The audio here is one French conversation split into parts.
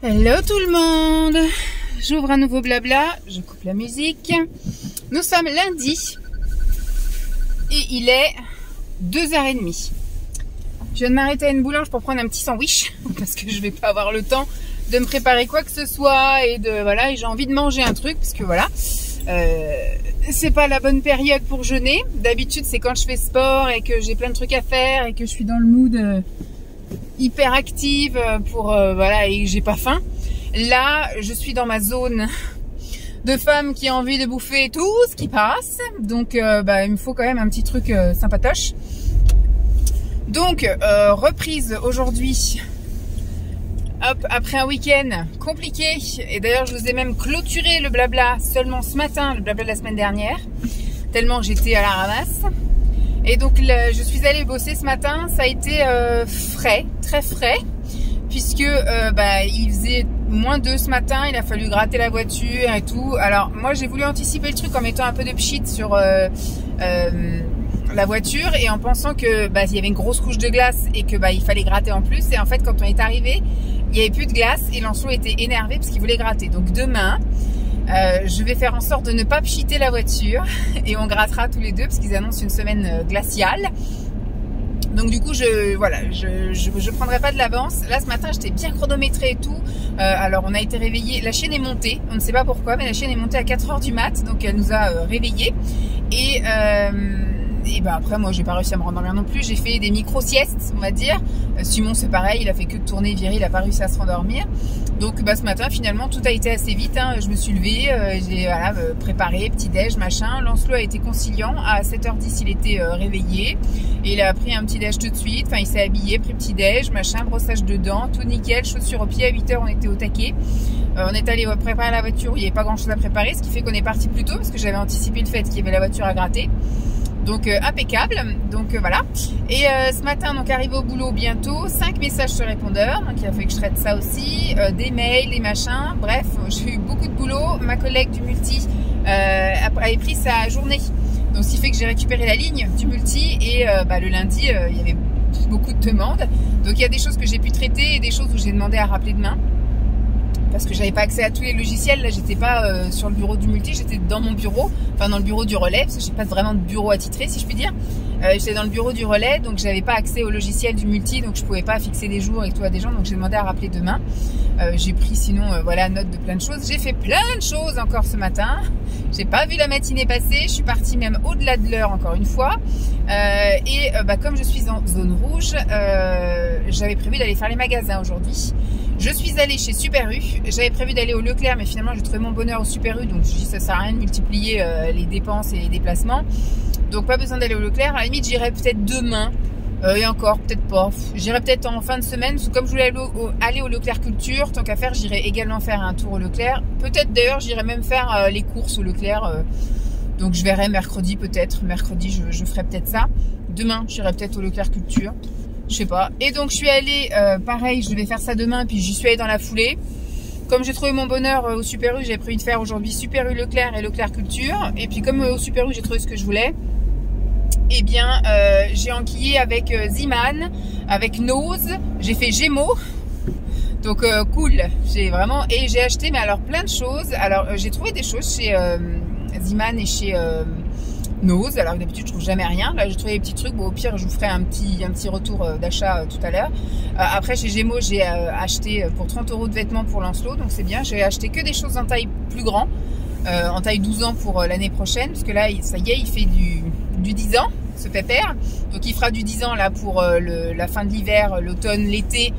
Hello tout le monde, j'ouvre un nouveau blabla, je coupe la musique. Nous sommes lundi et il est 2h30. Je viens de m'arrêter à une boulange pour prendre un petit sandwich parce que je vais pas avoir le temps de me préparer quoi que ce soit et voilà, et j'ai envie de manger un truc parce que voilà, c'est pas la bonne période pour jeûner. D'habitude c'est quand je fais sport et que j'ai plein de trucs à faire et que je suis dans le mood hyper active pour voilà, et j'ai pas faim. Là je suis dans ma zone de femme qui a envie de bouffer tout ce qui passe, donc il me faut quand même un petit truc sympatoche. Donc reprise aujourd'hui, hop, après un week-end compliqué, et d'ailleurs je vous ai même clôturé le blabla seulement ce matin, le blabla de la semaine dernière, tellement j'étais à la ramasse. Et donc je suis allée bosser ce matin, ça a été frais, très frais, puisque il faisait -2 ce matin, il a fallu gratter la voiture et tout. Alors moi j'ai voulu anticiper le truc en mettant un peu de pchit sur la voiture et en pensant que il y avait une grosse couche de glace et que il fallait gratter en plus. Et en fait quand on est arrivé, il n'y avait plus de glace et Lancelot était énervé parce qu'il voulait gratter. Donc demain je vais faire en sorte de ne pas pchiter la voiture et on grattera tous les deux parce qu'ils annoncent une semaine glaciale. Donc du coup je prendrai pas de l'avance. Là ce matin j'étais bien chronométrée et tout. Alors on a été réveillés, la chienne est montée, on ne sait pas pourquoi, mais la chienne est montée à 4h du mat, donc elle nous a réveillés. Et après moi j'ai pas réussi à me rendormir non plus, j'ai fait des micro-siestes on va dire. Simon c'est pareil, il a fait que de tourner, virer, il a pas réussi à se rendormir. Donc ce matin finalement tout a été assez vite, hein. Je me suis levée, j'ai préparé, petit déj, machin. Lancelot a été conciliant, à 7h10 il était réveillé. Et il a pris un petit déj tout de suite, enfin il s'est habillé, pris petit déj, machin, brossage de dents, tout nickel, chaussures aux pieds. À 8h on était au taquet. On est allé préparer la voiture, il n'y avait pas grand chose à préparer, ce qui fait qu'on est parti plus tôt parce que j'avais anticipé le fait qu'il y avait la voiture à gratter. Donc impeccable, donc voilà. Et ce matin, donc arrivé au boulot bientôt, 5 messages sur répondeur, donc il a fallu que je traite ça aussi, des mails, des machins, bref, j'ai eu beaucoup de boulot. Ma collègue du multi avait pris sa journée, donc ce qui fait que j'ai récupéré la ligne du multi et le lundi, il y avait beaucoup de demandes. Donc il y a des choses que j'ai pu traiter et des choses où j'ai demandé à rappeler demain. Parce que j'avais pas accès à tous les logiciels, là j'étais pas sur le bureau du multi, j'étais dans mon bureau, enfin dans le bureau du relais, parce que j'ai pas vraiment de bureau attitré si je puis dire. J'étais dans le bureau du relais, donc j'avais pas accès au logiciel du multi, donc je pouvais pas fixer des jours et tout à des gens, donc j'ai demandé à rappeler demain. J'ai pris sinon note de plein de choses, j'ai fait plein de choses encore ce matin, j'ai pas vu la matinée passer, je suis partie même au-delà de l'heure encore une fois. Comme je suis en zone rouge, j'avais prévu d'aller faire les magasins aujourd'hui. Je suis allée chez Super U, j'avais prévu d'aller au Leclerc, mais finalement j'ai trouvé mon bonheur au Super U, donc je me suis dit ça sert à rien de multiplier les dépenses et les déplacements. Donc pas besoin d'aller au Leclerc, à la limite j'irai peut-être demain, et encore peut-être pas, j'irai peut-être en fin de semaine, parce que comme je voulais aller au Leclerc Culture, tant qu'à faire j'irai également faire un tour au Leclerc. Peut-être d'ailleurs j'irai même faire les courses au Leclerc, donc je verrai mercredi peut-être, mercredi je ferai peut-être ça. Demain j'irai peut-être au Leclerc Culture. Je sais pas. Et donc je suis allée, pareil, je devais faire ça demain, puis j'y suis allée dans la foulée. Comme j'ai trouvé mon bonheur au Super U, j'ai prévu de faire aujourd'hui Super U Leclerc et Leclerc Culture. Et puis comme au Super U j'ai trouvé ce que je voulais, eh bien j'ai enquillé avec Ziman, avec Nose, j'ai fait Gémeaux. Donc cool, j'ai vraiment, et j'ai acheté mais alors plein de choses. Alors j'ai trouvé des choses chez Ziman et chez Nose, alors que d'habitude je trouve jamais rien. Là j'ai trouvé des petits trucs, bon au pire je vous ferai un petit retour d'achat tout à l'heure. Après chez Gémeaux j'ai acheté pour 30 € de vêtements pour Lancelot, donc c'est bien. J'ai acheté que des choses en taille plus grand, en taille 12 ans pour l'année prochaine, parce que là ça y est, il fait du 10 ans ce pépère, donc il fera du 10 ans là pour la fin de l'hiver, l'automne, l'été,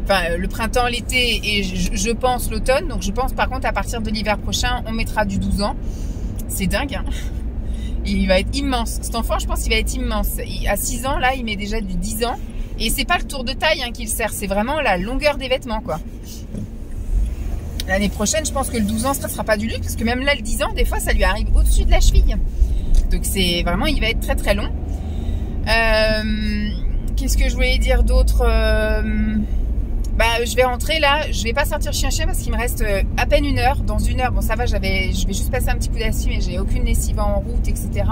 enfin le printemps, l'été et je pense l'automne. Donc je pense par contre à partir de l'hiver prochain on mettra du 12 ans. C'est dingue hein. Il va être immense. Cet enfant, je pense qu'il va être immense. À 6 ans, là, il met déjà du 10 ans. Et c'est pas le tour de taille hein, qu'il sert, c'est vraiment la longueur des vêtements, quoi. L'année prochaine, je pense que le 12 ans, ça sera pas du luxe, parce que même là, le 10 ans, des fois, ça lui arrive au-dessus de la cheville. Donc c'est vraiment, il va être très très long. Qu'est-ce que je voulais dire d'autre? Bah, je vais rentrer là, je vais pas sortir chien-chien parce qu'il me reste à peine 1 heure. Dans 1 heure, bon ça va, je vais juste passer un petit coup de lessive mais j'ai aucune lessive en route, etc.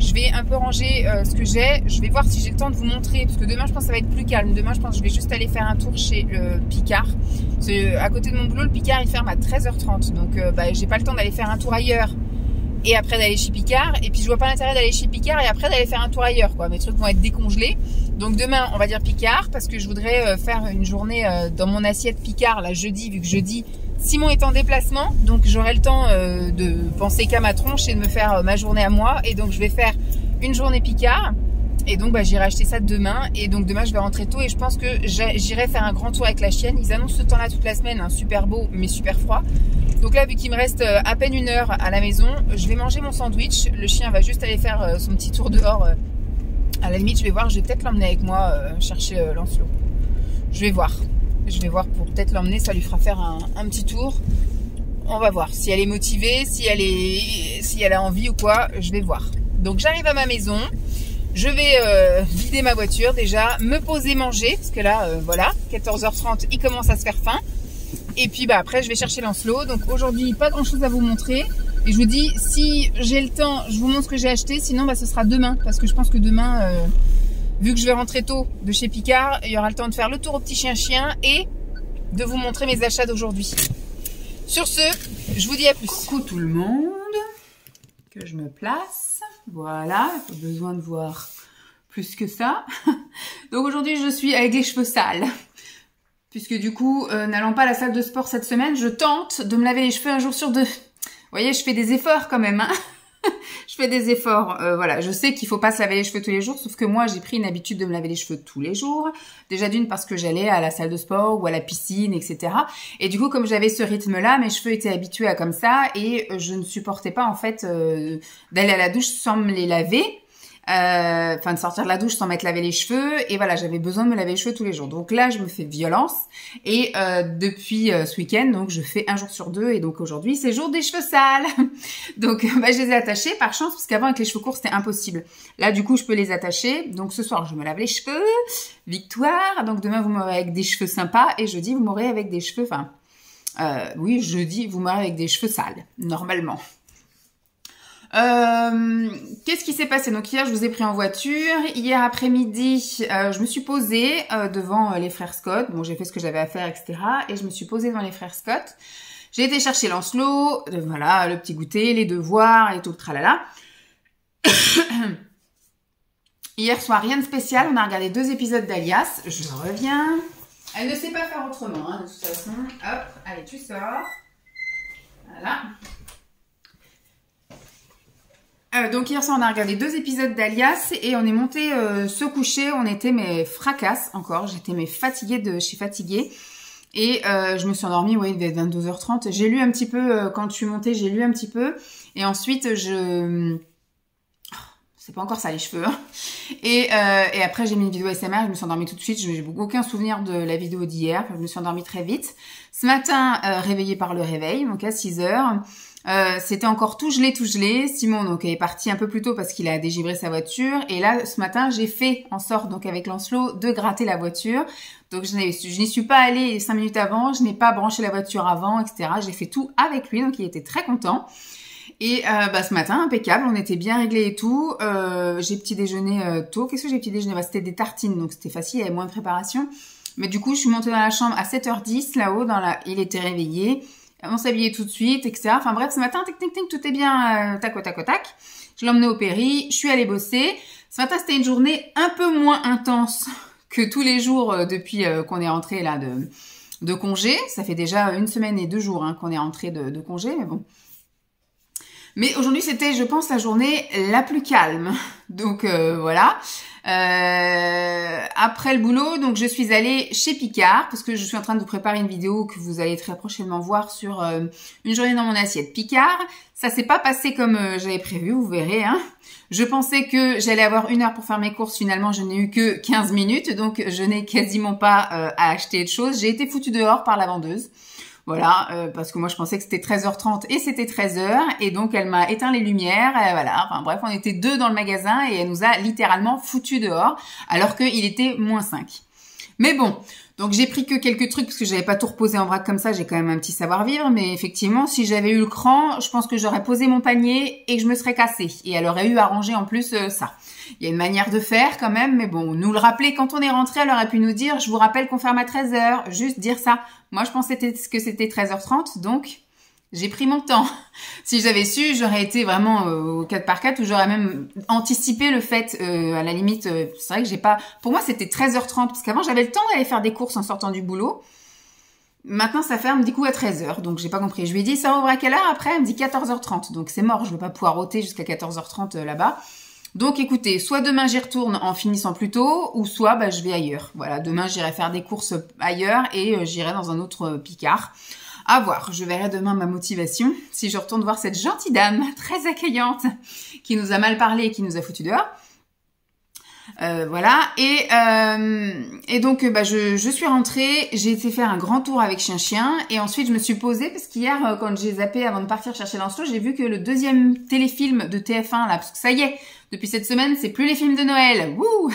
Je vais un peu ranger ce que j'ai. Je vais voir si j'ai le temps de vous montrer parce que demain je pense que ça va être plus calme. Demain je pense que je vais juste aller faire un tour chez le Picard. À côté de mon boulot, le Picard il ferme à 13h30. Donc bah, j'ai pas le temps d'aller faire un tour ailleurs et après d'aller chez Picard. Et puis je vois pas l'intérêt d'aller chez Picard et après d'aller faire un tour ailleurs, quoi. Mes trucs vont être décongelés. Donc demain, on va dire Picard parce que je voudrais faire une journée dans mon assiette Picard, là, jeudi, vu que jeudi, Simon est en déplacement. Donc j'aurai le temps de penser qu'à ma tronche et de me faire ma journée à moi. Et donc je vais faire une journée Picard. Et donc bah, j'irai acheter ça demain. Et donc demain, je vais rentrer tôt et je pense que j'irai faire un grand tour avec la chienne. Ils annoncent ce temps-là toute la semaine, hein, super beau mais super froid. Donc là, vu qu'il me reste à peine 1 heure à la maison, je vais manger mon sandwich. Le chien va juste aller faire son petit tour dehors. À la limite, je vais voir, je vais peut-être l'emmener avec moi chercher Lancelot. Je vais voir pour peut-être l'emmener, ça lui fera faire un petit tour. On va voir si elle est motivée, si elle a envie ou quoi, je vais voir. Donc j'arrive à ma maison, je vais vider ma voiture déjà, me poser manger, parce que là, voilà, 14h30, il commence à se faire faim. Et puis bah après, je vais chercher Lancelot. Donc aujourd'hui, pas grand chose à vous montrer. Et je vous dis, si j'ai le temps, je vous montre ce que j'ai acheté. Sinon, bah, ce sera demain. Parce que je pense que demain, vu que je vais rentrer tôt de chez Picard, il y aura le temps de faire le tour au petit chien-chien et de vous montrer mes achats d'aujourd'hui. Sur ce, je vous dis à plus. Coucou tout le monde. Que je me place. Voilà, pas besoin de voir plus que ça. Donc aujourd'hui, je suis avec les cheveux sales. Puisque du coup, n'allant pas à la salle de sport cette semaine, je tente de me laver les cheveux 1 jour sur 2. Vous voyez, je fais des efforts quand même, hein. Je fais des efforts. Voilà, je sais qu'il faut pas se laver les cheveux tous les jours, sauf que moi, j'ai pris une habitude de me laver les cheveux tous les jours. Déjà d'une parce que j'allais à la salle de sport ou à la piscine, etc. Et du coup, comme j'avais ce rythme-là, mes cheveux étaient habitués à comme ça et je ne supportais pas en fait d'aller à la douche sans me les laver. Enfin de sortir de la douche sans m'être lavé les cheveux et voilà, j'avais besoin de me laver les cheveux tous les jours. Donc là je me fais violence et depuis ce week-end donc je fais 1 jour sur 2 et donc aujourd'hui c'est jour des cheveux sales. Donc bah, je les ai attachés par chance parce qu'avant avec les cheveux courts c'était impossible. Là du coup je peux les attacher. Donc ce soir je me lave les cheveux, victoire. Donc demain vous m'aurez avec des cheveux sympas et jeudi vous m'aurez avec des cheveux, enfin oui jeudi vous m'aurez avec des cheveux sales normalement. Qu'est-ce qui s'est passé? Donc hier, je vous ai pris en voiture. Hier après-midi, je me suis posée devant les frères Scott. Bon, j'ai fait ce que j'avais à faire, etc. Et je me suis posée devant les frères Scott. J'ai été chercher Lancelot, voilà, le petit goûter, les devoirs et tout le tralala. Hier soir, rien de spécial. On a regardé 2 épisodes d'Alias. Je reviens. Elle ne sait pas faire autrement, hein, de toute façon. Hop, allez, tu sors. Voilà. Donc hier soir on a regardé 2 épisodes d'Alias et on est monté se coucher, on était mais fracasse encore, j'étais mais fatiguée de chez fatiguée et je me suis endormie, oui, il devait être 22h30. J'ai lu un petit peu quand je suis montée, j'ai lu un petit peu et ensuite c'est pas encore ça les cheveux hein. Et après j'ai mis une vidéo SMR, je me suis endormie tout de suite, je n'ai aucun souvenir de la vidéo d'hier, je me suis endormie très vite. Ce matin réveillée par le réveil, donc à 6h. C'était encore tout gelé. Simon donc est parti un peu plus tôt parce qu'il a dégivré sa voiture. Et là, ce matin, j'ai fait en sorte donc avec Lancelot de gratter la voiture. Donc je n'y suis pas allée 5 minutes avant, je n'ai pas branché la voiture avant, etc. J'ai fait tout avec lui, donc il était très content. Et bah, ce matin, impeccable, on était bien réglés et tout. J'ai petit déjeuné tôt. Qu'est-ce que j'ai petit déjeuné? Bah, c'était des tartines, donc c'était facile, il y avait moins de préparation. Mais du coup, je suis montée dans la chambre à 7h10, là-haut, il était réveillé. On s'habillait tout de suite, etc. Enfin bref, ce matin, tout est bien tac au tac. Je l'ai emmené au péri, je suis allée bosser. Ce matin, c'était une journée un peu moins intense que tous les jours depuis qu'on est rentré là de congé. Ça fait déjà 1 semaine et 2 jours hein, qu'on est rentré de congé, mais bon. Mais aujourd'hui, c'était, je pense, la journée la plus calme. Donc voilà. Après le boulot, donc je suis allée chez Picard parce que je suis en train de vous préparer une vidéo que vous allez très prochainement voir sur une journée dans mon assiette Picard. Ça s'est pas passé comme j'avais prévu, vous verrez. Hein. Je pensais que j'allais avoir 1 heure pour faire mes courses. Finalement, je n'ai eu que 15 minutes, donc je n'ai quasiment pas à acheter de choses. J'ai été foutue dehors par la vendeuse. Voilà, parce que moi je pensais que c'était 13h30 et c'était 13h et donc elle m'a éteint les lumières, voilà, enfin bref, on était 2 dans le magasin et elle nous a littéralement foutus dehors alors qu'il était -5. Mais bon, donc j'ai pris que quelques trucs parce que j'avais pas tout reposé en vrac comme ça, j'ai quand même un petit savoir-vivre, mais effectivement, si j'avais eu le cran, je pense que j'aurais posé mon panier et que je me serais cassée. Et elle aurait eu à ranger en plus ça. Il y a une manière de faire quand même, mais bon, nous le rappeler quand on est rentré, elle aurait pu nous dire, je vous rappelle qu'on ferme à 13h, juste dire ça. Moi, je pensais que c'était 13h30, donc j'ai pris mon temps. Si j'avais su, j'aurais été vraiment au 4x4 ou j'aurais même anticipé le fait, à la limite, c'est vrai que j'ai pas... Pour moi, c'était 13h30 parce qu'avant, j'avais le temps d'aller faire des courses en sortant du boulot. Maintenant, ça ferme du coup à 13h, donc j'ai pas compris. Je lui ai dit, ça ouvre à quelle heure après? Elle me dit 14h30, donc c'est mort, je vais pas pouvoir ôter jusqu'à 14h30 là-bas. Donc écoutez, soit demain j'y retourne en finissant plus tôt, ou soit bah, je vais ailleurs. Voilà, demain j'irai faire des courses ailleurs et j'irai dans un autre Picard. À voir, je verrai demain ma motivation si je retourne voir cette gentille dame très accueillante qui nous a mal parlé et qui nous a foutu dehors. Voilà, et donc bah, je suis rentrée, j'ai été faire un grand tour avec chien et ensuite je me suis posée parce qu'hier quand j'ai zappé avant de partir chercher Lancelot, j'ai vu que le deuxième téléfilm de TF1 là, parce que ça y est, depuis cette semaine c'est plus les films de Noël, wouh.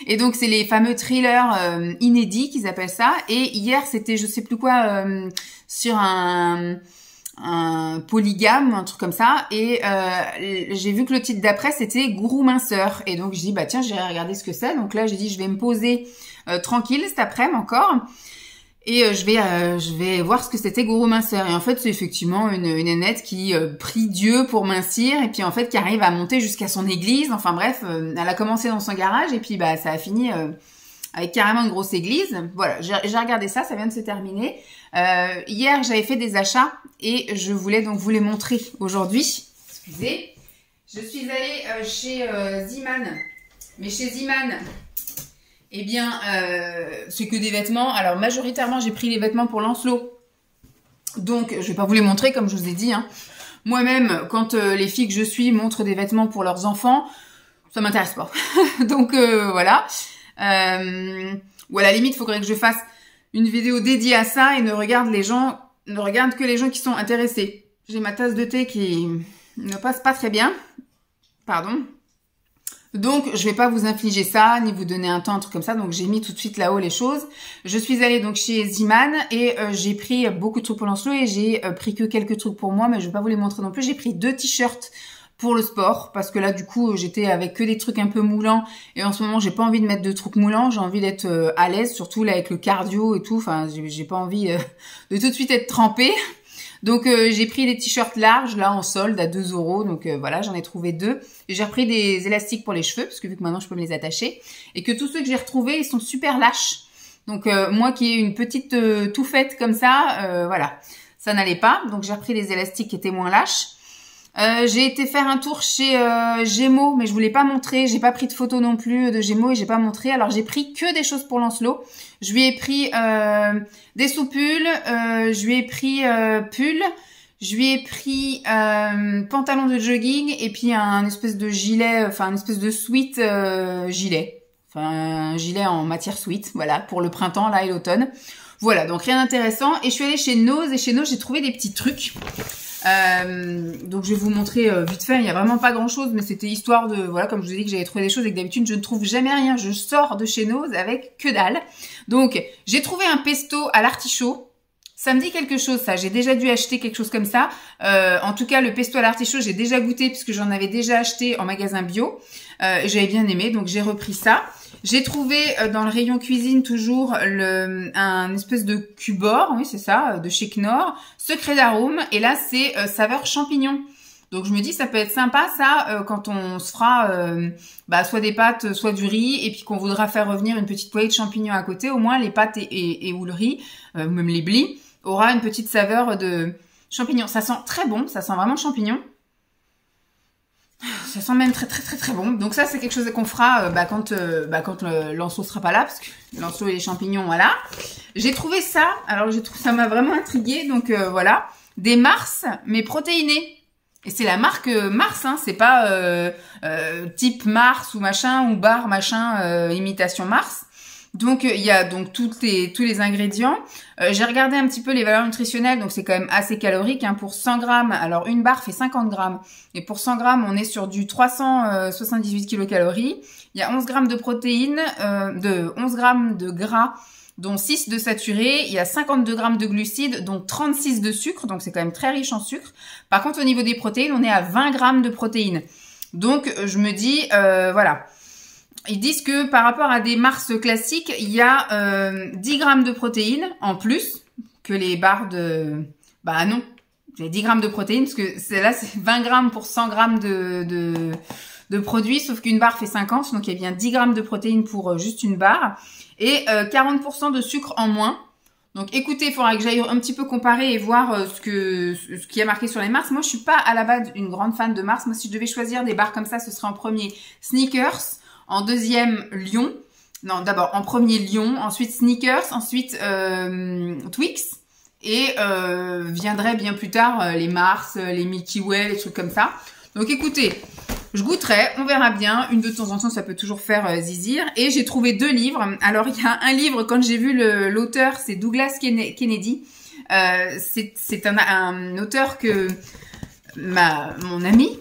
Et donc c'est les fameux thrillers inédits qu'ils appellent ça, et hier c'était je sais plus quoi sur un polygame, un truc comme ça, et j'ai vu que le titre d'après c'était Gourou minceur, et donc j'ai dit bah tiens j'irai regarder ce que c'est. Donc là j'ai dit je vais me poser tranquille cet après-midi encore, et je vais voir ce que c'était Gourou minceur. Et en fait c'est effectivement une nénette qui prie Dieu pour mincir, et puis en fait qui arrive à monter jusqu'à son église. Enfin bref, elle a commencé dans son garage et puis bah ça a fini avec carrément une grosse église. Voilà, j'ai regardé ça, ça vient de se terminer. Hier, j'avais fait des achats et je voulais donc vous les montrer aujourd'hui. Excusez. Je suis allée chez Zeeman. Mais chez Zeeman, eh bien, c'est que des vêtements. Alors, majoritairement, j'ai pris les vêtements pour Lancelot. Donc, je vais pas vous les montrer, comme je vous ai dit. Hein. Moi-même, quand les filles que je suis montrent des vêtements pour leurs enfants, ça m'intéresse pas. Donc, voilà. Ou à la limite, il faudrait que je fasse une vidéo dédiée à ça et ne regarde que les gens qui sont intéressés. J'ai ma tasse de thé qui ne passe pas très bien. Pardon. Donc, je vais pas vous infliger ça, ni vous donner un temps, un truc comme ça. Donc, j'ai mis tout de suite là-haut les choses. Je suis allée donc chez Zeeman et j'ai pris beaucoup de trucs pour Lancelot et j'ai pris que quelques trucs pour moi, mais je vais pas vous les montrer non plus. J'ai pris 2 t-shirts pour le sport, parce que là du coup j'étais avec que des trucs un peu moulants, et en ce moment j'ai pas envie de mettre de trucs moulants, j'ai envie d'être à l'aise, surtout là avec le cardio et tout. Enfin j'ai pas envie de tout de suite être trempée. Donc j'ai pris des t-shirts larges là en solde à 2 €, donc voilà, j'en ai trouvé 2. Et j'ai repris des élastiques pour les cheveux, parce que vu que maintenant je peux me les attacher, et que tous ceux que j'ai retrouvés ils sont super lâches. Donc moi qui ai une petite touffette comme ça, voilà, ça n'allait pas, donc j'ai repris des élastiques qui étaient moins lâches. J'ai été faire un tour chez Gémeaux, mais je vous l'ai pas montré. J'ai pas pris de photos non plus de Gémeaux et j'ai pas montré. Alors j'ai pris que des choses pour Lancelot. Je lui ai pris des sous-pulls, je lui ai pris pull, je lui ai pris pantalon de jogging et puis un espèce de gilet, enfin une espèce de sweat gilet. Enfin un gilet en matière sweat, voilà, pour le printemps là et l'automne. Voilà, donc rien d'intéressant. Et je suis allée chez Nose, et chez Nose j'ai trouvé des petits trucs. Donc je vais vous montrer vite fait, il y a vraiment pas grand chose, mais c'était histoire de, voilà, comme je vous ai dit que j'avais trouvé des choses et que d'habitude je ne trouve jamais rien, je sors de chez Nose avec que dalle. Donc j'ai trouvé un pesto à l'artichaut, ça me dit quelque chose ça, j'ai déjà dû acheter quelque chose comme ça, en tout cas le pesto à l'artichaut j'ai déjà goûté puisque j'en avais déjà acheté en magasin bio, et j'avais bien aimé, donc j'ai repris ça. J'ai trouvé dans le rayon cuisine toujours un espèce de cubor, oui c'est ça, de chez Knorr, secret d'arôme, et là c'est saveur champignon. Donc je me dis ça peut être sympa ça quand on se fera soit des pâtes, soit du riz, et puis qu'on voudra faire revenir une petite poêlée de champignons à côté, au moins les pâtes et ou le riz, ou même les blis, aura une petite saveur de champignons. Ça sent très bon, ça sent vraiment champignon. Ça sent même très très très très bon. Donc ça c'est quelque chose qu'on fera quand Lancelot sera pas là, parce que Lancelot et les champignons, voilà. J'ai trouvé ça, alors ça m'a vraiment intriguée, donc voilà. Des Mars, mais protéinés. Et c'est la marque Mars, hein, c'est pas type Mars ou machin, ou bar machin, imitation Mars. Donc il y a donc tous les ingrédients. J'ai regardé un petit peu les valeurs nutritionnelles, donc c'est quand même assez calorique. Hein, pour 100 grammes, alors une barre fait 50 grammes. Et pour 100 grammes, on est sur du 378 kilocalories. Il y a 11 grammes de protéines, 11 grammes de gras, dont 6 de saturés. Il y a 52 grammes de glucides, dont 36 de sucre. Donc c'est quand même très riche en sucre. Par contre, au niveau des protéines, on est à 20 grammes de protéines. Donc je me dis, voilà. Ils disent que par rapport à des Mars classiques, il y a 10 grammes de protéines en plus que les barres de... Bah non, j'ai 10 grammes de protéines parce que là c'est 20 grammes pour 100 grammes de produits, sauf qu'une barre fait 50, donc il y a bien 10 grammes de protéines pour juste une barre et 40% de sucre en moins. Donc écoutez, il faudra que j'aille un petit peu comparer et voir ce qui a marqué sur les Mars. Moi, je suis pas à la base une grande fan de Mars. Moi, si je devais choisir des barres comme ça, ce serait en premier Snickers. En deuxième, Lion. Non, d'abord, en premier, Lion. Ensuite, Snickers. Ensuite, Twix. Et viendraient bien plus tard les Mars, les Milky Way, les trucs comme ça. Donc, écoutez, je goûterai. On verra bien. Une de temps en temps, ça peut toujours faire zizir. Et j'ai trouvé 2 livres. Alors, il y a un livre, quand j'ai vu l'auteur, c'est Douglas Kennedy. C'est un auteur que... mon amie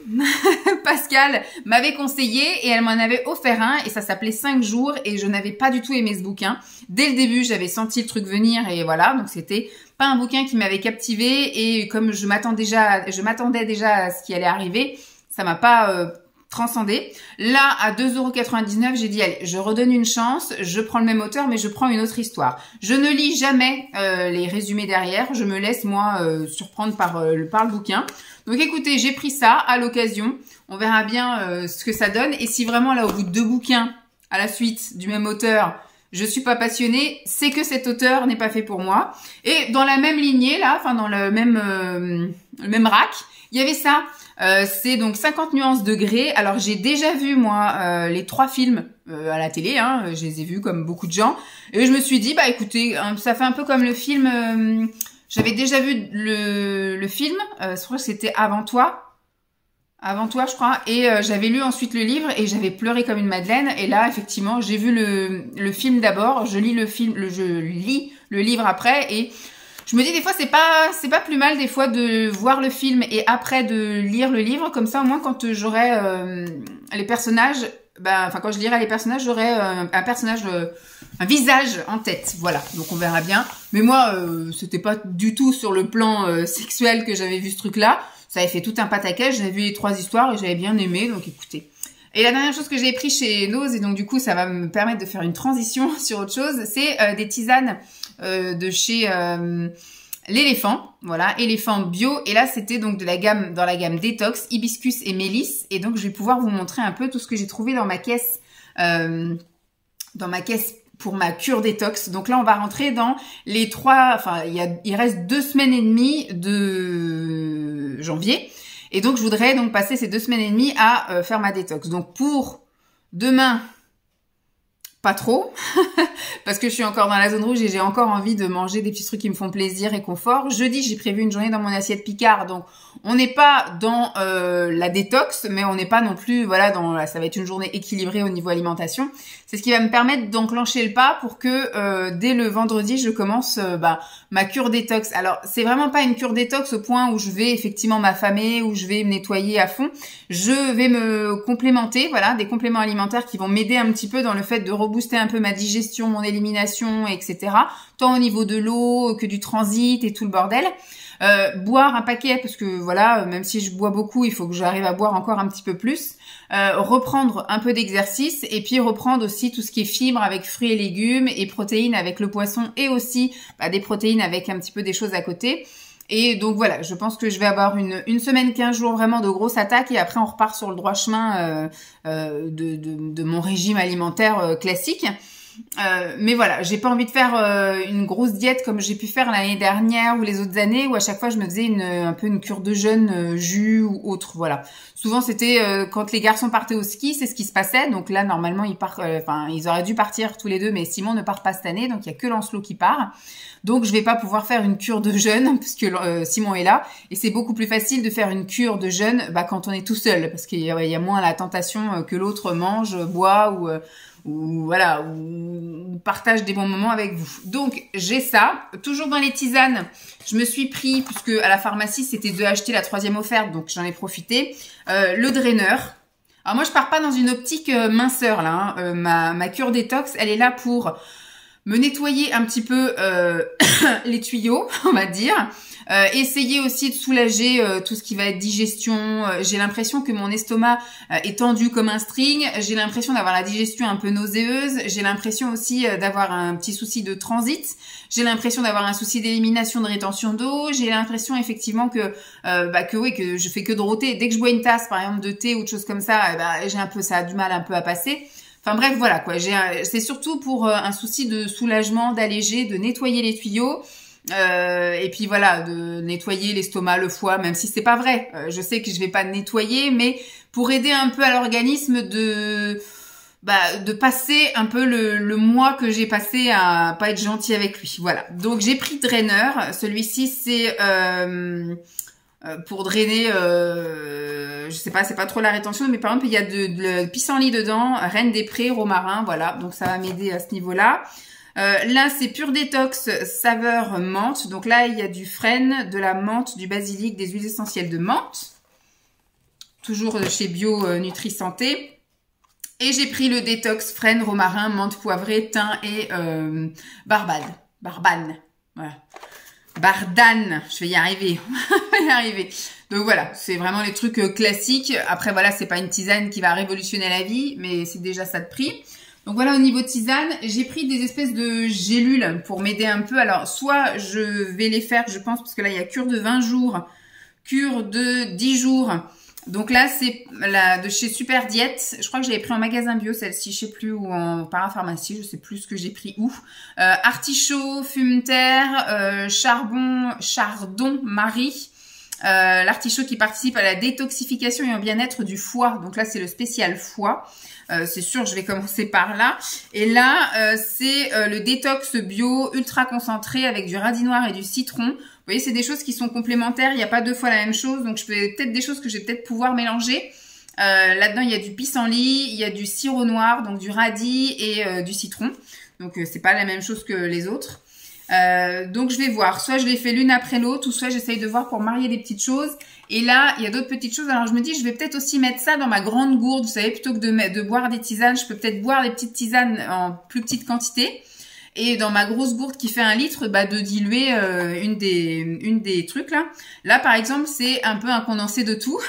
Pascal m'avait conseillé et elle m'en avait offert un et ça s'appelait 5 jours et je n'avais pas du tout aimé ce bouquin. Dès le début, j'avais senti le truc venir et voilà, donc c'était pas un bouquin qui m'avait captivé et comme je m'attendais déjà à ce qui allait arriver, ça m'a pas transcendé. Là, à 2,99 €, j'ai dit allez, je redonne une chance, je prends le même auteur mais je prends une autre histoire. Je ne lis jamais les résumés derrière, je me laisse moi surprendre par le bouquin. Donc écoutez, j'ai pris ça à l'occasion, on verra bien ce que ça donne et si vraiment là au bout de 2 bouquins à la suite du même auteur, je suis pas passionnée, c'est que cet auteur n'est pas fait pour moi. Et dans la même lignée là, enfin dans le même rack, il y avait ça. C'est donc 50 nuances de grey. Alors j'ai déjà vu moi les 3 films à la télé, hein, je les ai vus comme beaucoup de gens. Et je me suis dit bah écoutez, ça fait un peu comme le film. J'avais déjà vu le film. Je crois que c'était Avant toi, je crois. Et j'avais lu ensuite le livre et j'avais pleuré comme une madeleine. Et là effectivement j'ai vu le film d'abord. Je lis le livre après et je me dis des fois c'est pas plus mal des fois de voir le film et après de lire le livre comme ça au moins quand j'aurai les personnages quand je lirai les personnages j'aurai un visage en tête, voilà, donc on verra bien. Mais moi c'était pas du tout sur le plan sexuel que j'avais vu ce truc là, ça avait fait tout un pataquès, j'avais vu les 3 histoires et j'avais bien aimé, donc écoutez. Et la dernière chose que j'ai pris chez Nose, et donc du coup ça va me permettre de faire une transition sur autre chose, c'est des tisanes de chez l'éléphant, voilà, éléphant bio. Et là c'était donc dans la gamme détox, hibiscus et mélisse. Et donc je vais pouvoir vous montrer un peu tout ce que j'ai trouvé dans ma caisse, pour ma cure détox. Donc là on va rentrer dans les 3, enfin il reste 2 semaines et demie de janvier. Et donc, je voudrais donc passer ces 2 semaines et demie à faire ma détox. Donc, pour demain, pas trop, parce que je suis encore dans la zone rouge et j'ai encore envie de manger des petits trucs qui me font plaisir et confort. Jeudi, j'ai prévu une journée dans mon assiette Picard, donc on n'est pas dans la détox, mais on n'est pas non plus, voilà, ça va être une journée équilibrée au niveau alimentation. C'est ce qui va me permettre d'enclencher le pas pour que dès le vendredi, je commence ma cure détox. Alors, c'est vraiment pas une cure détox au point où je vais effectivement m'affamer, où je vais me nettoyer à fond. Je vais me complémenter, voilà, des compléments alimentaires qui vont m'aider un petit peu dans le fait de rebooster un peu ma digestion, mon élimination, etc. Tant au niveau de l'eau que du transit et tout le bordel. Boire un paquet, parce que voilà, même si je bois beaucoup, il faut que j'arrive à boire encore un petit peu plus. Reprendre un peu d'exercice et puis reprendre aussi tout ce qui est fibres avec fruits et légumes et protéines avec le poisson et aussi des protéines avec un petit peu des choses à côté. Et donc voilà, je pense que je vais avoir une semaine, 15 jours vraiment de grosses attaques et après on repart sur le droit chemin de mon régime alimentaire classique. Mais voilà, j'ai pas envie de faire une grosse diète comme j'ai pu faire l'année dernière ou les autres années où à chaque fois je me faisais un peu une cure de jeûne, jus ou autre, voilà. Souvent c'était quand les garçons partaient au ski, c'est ce qui se passait. Donc là normalement ils auraient dû partir tous les deux, mais Simon ne part pas cette année, donc il y a que Lancelot qui part. Donc je vais pas pouvoir faire une cure de jeûne puisque Simon est là et c'est beaucoup plus facile de faire une cure de jeûne quand on est tout seul parce qu'il y a moins la tentation que l'autre mange, boit ou voilà, ou partage des bons moments avec vous. Donc j'ai ça, toujours dans les tisanes. Je me suis pris, puisque à la pharmacie c'était de acheter la 3e offerte, donc j'en ai profité. Le draineur. Alors moi je pars pas dans une optique minceur là. Hein. Ma cure détox, elle est là pour me nettoyer un petit peu les tuyaux, on va dire. Essayer aussi de soulager tout ce qui va être digestion. J'ai l'impression que mon estomac est tendu comme un string. J'ai l'impression d'avoir la digestion un peu nauséeuse. J'ai l'impression aussi d'avoir un petit souci de transit. J'ai l'impression d'avoir un souci d'élimination de rétention d'eau. J'ai l'impression effectivement que que je fais que de rôter. Dès que je bois une tasse par exemple de thé ou de choses comme ça, j'ai un peu ça a du mal un peu à passer. Enfin bref, voilà quoi. C'est surtout pour un souci de soulagement, d'alléger, de nettoyer les tuyaux. Et puis voilà, de nettoyer l'estomac, le foie, même si c'est pas vrai. Je sais que je vais pas nettoyer, mais pour aider un peu à l'organisme de passer un peu le mois que j'ai passé à pas être gentil avec lui. Voilà. Donc j'ai pris draineur. Celui-ci c'est pour drainer, je sais pas, c'est pas trop la rétention, mais par exemple il y a de pissenlit dedans, reine des prés, romarin, voilà. Donc ça va m'aider à ce niveau-là. Là, c'est pur détox saveur menthe. Donc là, il y a du frêne, de la menthe, du basilic, des huiles essentielles de menthe. Toujours chez Bio Nutri Santé. Et j'ai pris le détox frêne, romarin, menthe poivrée, thym et barbane. Voilà. Bardane, je vais y arriver. Je vais y arriver. Donc voilà, c'est vraiment les trucs classiques. Après, voilà, c'est pas une tisane qui va révolutionner la vie, mais c'est déjà ça de prix. Donc voilà, au niveau tisane, j'ai pris des espèces de gélules pour m'aider un peu. Alors, soit je vais les faire, je pense, parce que là, il y a cure de 20 jours, cure de 10 jours. Donc là, c'est de chez Super Diète. Je crois que j'avais pris en magasin bio, celle-ci, je sais plus, ou en parapharmacie, je sais plus ce que j'ai pris où. Artichaut, fume-terre, chardon, marie. L'artichaut qui participe à la détoxification et au bien-être du foie. Donc là, c'est le spécial foie. C'est sûr, je vais commencer par là. Et là, c'est le détox bio ultra concentré avec du radis noir et du citron. Vous voyez, c'est des choses qui sont complémentaires. Il n'y a pas 2 fois la même chose. Donc, je fais peut-être des choses que je vais peut-être pouvoir mélanger. Là-dedans, il y a du pissenlit, il y a du sirop noir, donc du radis et du citron. Donc, c'est pas la même chose que les autres. Donc je vais voir, soit je les fais l'une après l'autre, ou soit j'essaye de voir pour marier des petites choses. Et là, il y a d'autres petites choses. Alors je me dis, je vais peut-être aussi mettre ça dans ma grande gourde. Vous savez, plutôt que de boire des tisanes, je peux peut-être boire des petites tisanes en plus petite quantité. Et dans ma grosse gourde qui fait 1 litre, de diluer une des trucs là. Là, par exemple, c'est un peu un condensé de tout.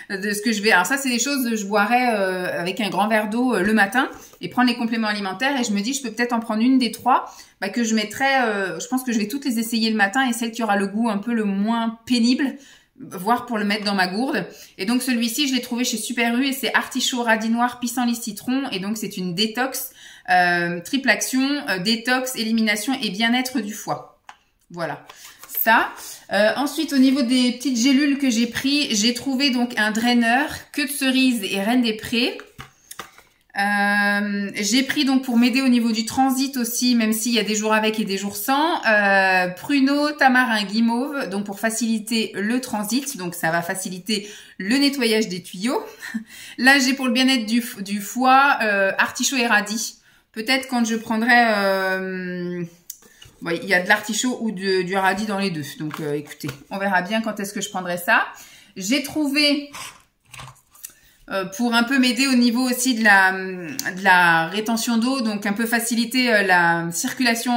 De ce que je vais. Alors ça, c'est des choses que je boirais avec un grand verre d'eau le matin et prendre les compléments alimentaires. Et je me dis, je peux peut-être en prendre une des 3 que je mettrai. Je pense que je vais toutes les essayer le matin et celle qui aura le goût un peu le moins pénible, voire pour le mettre dans ma gourde. Et donc celui-ci, je l'ai trouvé chez Super U et c'est artichaut, radis noir, pissenlit, citron. Et donc c'est une détox, triple action, détox, élimination et bien-être du foie. Voilà. Ça. Ensuite, au niveau des petites gélules que j'ai pris, j'ai trouvé donc un draineur, queue de cerise et reine des prés. J'ai pris donc pour m'aider au niveau du transit aussi, même s'il y a des jours avec et des jours sans, pruneau, tamarin, guimauve, donc pour faciliter le transit, donc ça va faciliter le nettoyage des tuyaux. Là, j'ai pour le bien-être du foie, artichaut et radis. Peut-être quand je prendrai... il y a de l'artichaut ou du radis dans les deux. Donc, écoutez, on verra bien quand est-ce que je prendrai ça. J'ai trouvé, pour un peu m'aider au niveau aussi de la rétention d'eau, donc un peu faciliter la circulation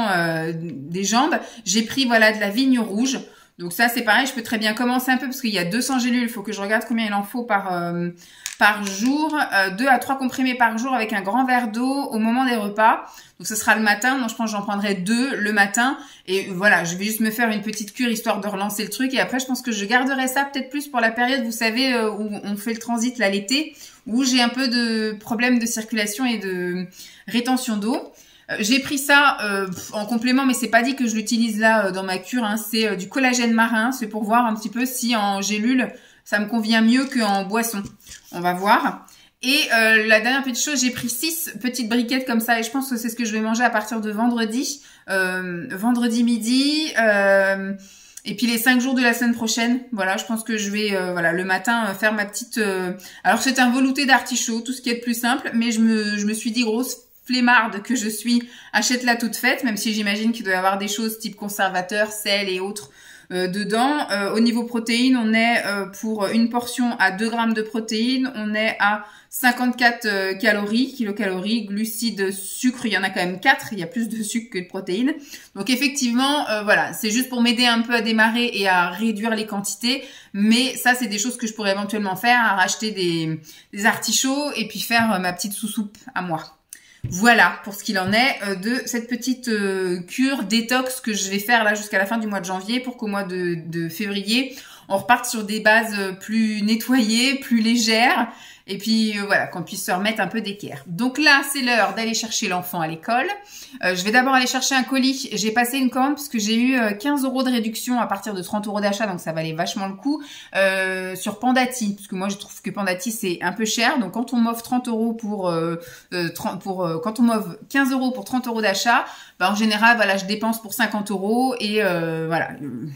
des jambes, j'ai pris voilà de la vigne rouge. Donc ça, c'est pareil, je peux très bien commencer un peu parce qu'il y a 200 gélules. Il faut que je regarde combien il en faut par jour. 2 à 3 comprimés par jour avec un grand verre d'eau au moment des repas. Donc ce sera le matin. Donc je pense que j'en prendrai 2 le matin. Et voilà, je vais juste me faire une petite cure histoire de relancer le truc. Et après, je pense que je garderai ça peut-être plus pour la période, vous savez, où on fait le transit là l'été, où j'ai un peu de problèmes de circulation et de rétention d'eau. J'ai pris ça en complément, mais c'est pas dit que je l'utilise là dans ma cure. Hein. C'est du collagène marin. C'est pour voir un petit peu si en gélule, ça me convient mieux qu'en boisson. On va voir. Et la dernière petite chose, j'ai pris 6 petites briquettes comme ça. Et je pense que c'est ce que je vais manger à partir de vendredi. Vendredi midi. Et puis les 5 jours de la semaine prochaine. Voilà, je pense que je vais voilà le matin faire ma petite... Alors c'est un velouté d'artichaut, tout ce qui est le plus simple. Mais je me suis dit grosse... flemmarde que je suis, achète-la toute faite, même si j'imagine qu'il doit y avoir des choses type conservateur, sel et autres dedans. Au niveau protéines, on est pour une portion à 2 grammes de protéines, on est à 54 calories, kilocalories, glucides, sucre, il y en a quand même 4, il y a plus de sucre que de protéines. Donc effectivement, voilà, c'est juste pour m'aider un peu à démarrer et à réduire les quantités. Mais ça, c'est des choses que je pourrais éventuellement faire, à racheter des artichauts et puis faire ma petite sous-soupe à moi. Voilà pour ce qu'il en est de cette petite cure détox que je vais faire là jusqu'à la fin du mois de janvier pour qu'au mois de février, on reparte sur des bases plus nettoyées, plus légères. Et puis voilà, qu'on puisse se remettre un peu d'équerre. Donc là, c'est l'heure d'aller chercher l'enfant à l'école. Je vais d'abord aller chercher un colis. J'ai passé une commande parce que j'ai eu 15 € de réduction à partir de 30 € d'achat, donc ça valait vachement le coup, sur Pandati. Parce que moi, je trouve que Pandati, c'est un peu cher. Donc quand on m'offre 30 € quand on m'offre 15 € pour 30 € d'achat, bah, en général, voilà, je dépense pour 50 € et voilà,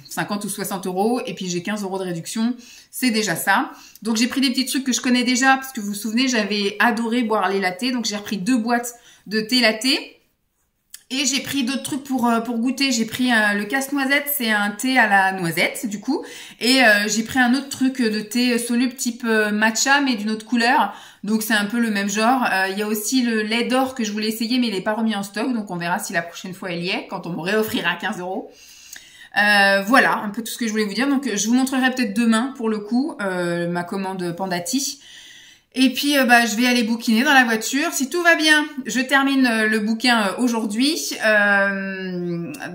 50 ou 60 €. Et puis j'ai 15 € de réduction. C'est déjà ça. Donc j'ai pris des petits trucs que je connais déjà parce que vous vous souvenez, j'avais adoré boire les lattés. Donc j'ai repris 2 boîtes de thé latte. Et j'ai pris d'autres trucs pour goûter. J'ai pris le casse-noisette, c'est un thé à la noisette du coup. Et j'ai pris un autre truc de thé soluble type matcha mais d'une autre couleur. Donc c'est un peu le même genre. Il y a aussi le lait d'or que je voulais essayer mais il n'est pas remis en stock. Donc on verra si la prochaine fois il y est, quand on me réoffrira 15 €. Voilà, un peu tout ce que je voulais vous dire. Donc je vous montrerai peut-être demain pour le coup ma commande Pandati. Et puis je vais aller bouquiner dans la voiture. Si tout va bien, je termine le bouquin aujourd'hui.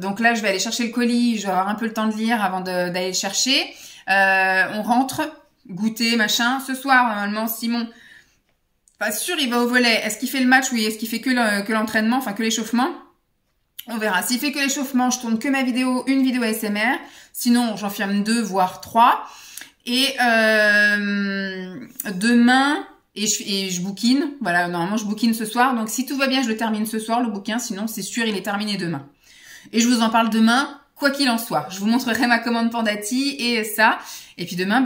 Donc là, je vais aller chercher le colis. Je vais avoir un peu le temps de lire avant d'aller le chercher. On rentre, goûter, machin. Ce soir, normalement, Simon, pas sûr, il va au volley. Est-ce qu'il fait le match? Oui. Est-ce qu'il fait que l'entraînement, enfin que l'échauffement? On verra. S'il fait que l'échauffement, je tourne que une vidéo ASMR. Sinon, j'en filme 2, voire 3. Et demain, et je bouquine. Voilà, normalement, je bouquine ce soir. Donc, si tout va bien, je le termine ce soir, le bouquin. Sinon, c'est sûr, il est terminé demain. Et je vous en parle demain, quoi qu'il en soit. Je vous montrerai ma commande Pandati et ça. Et puis demain,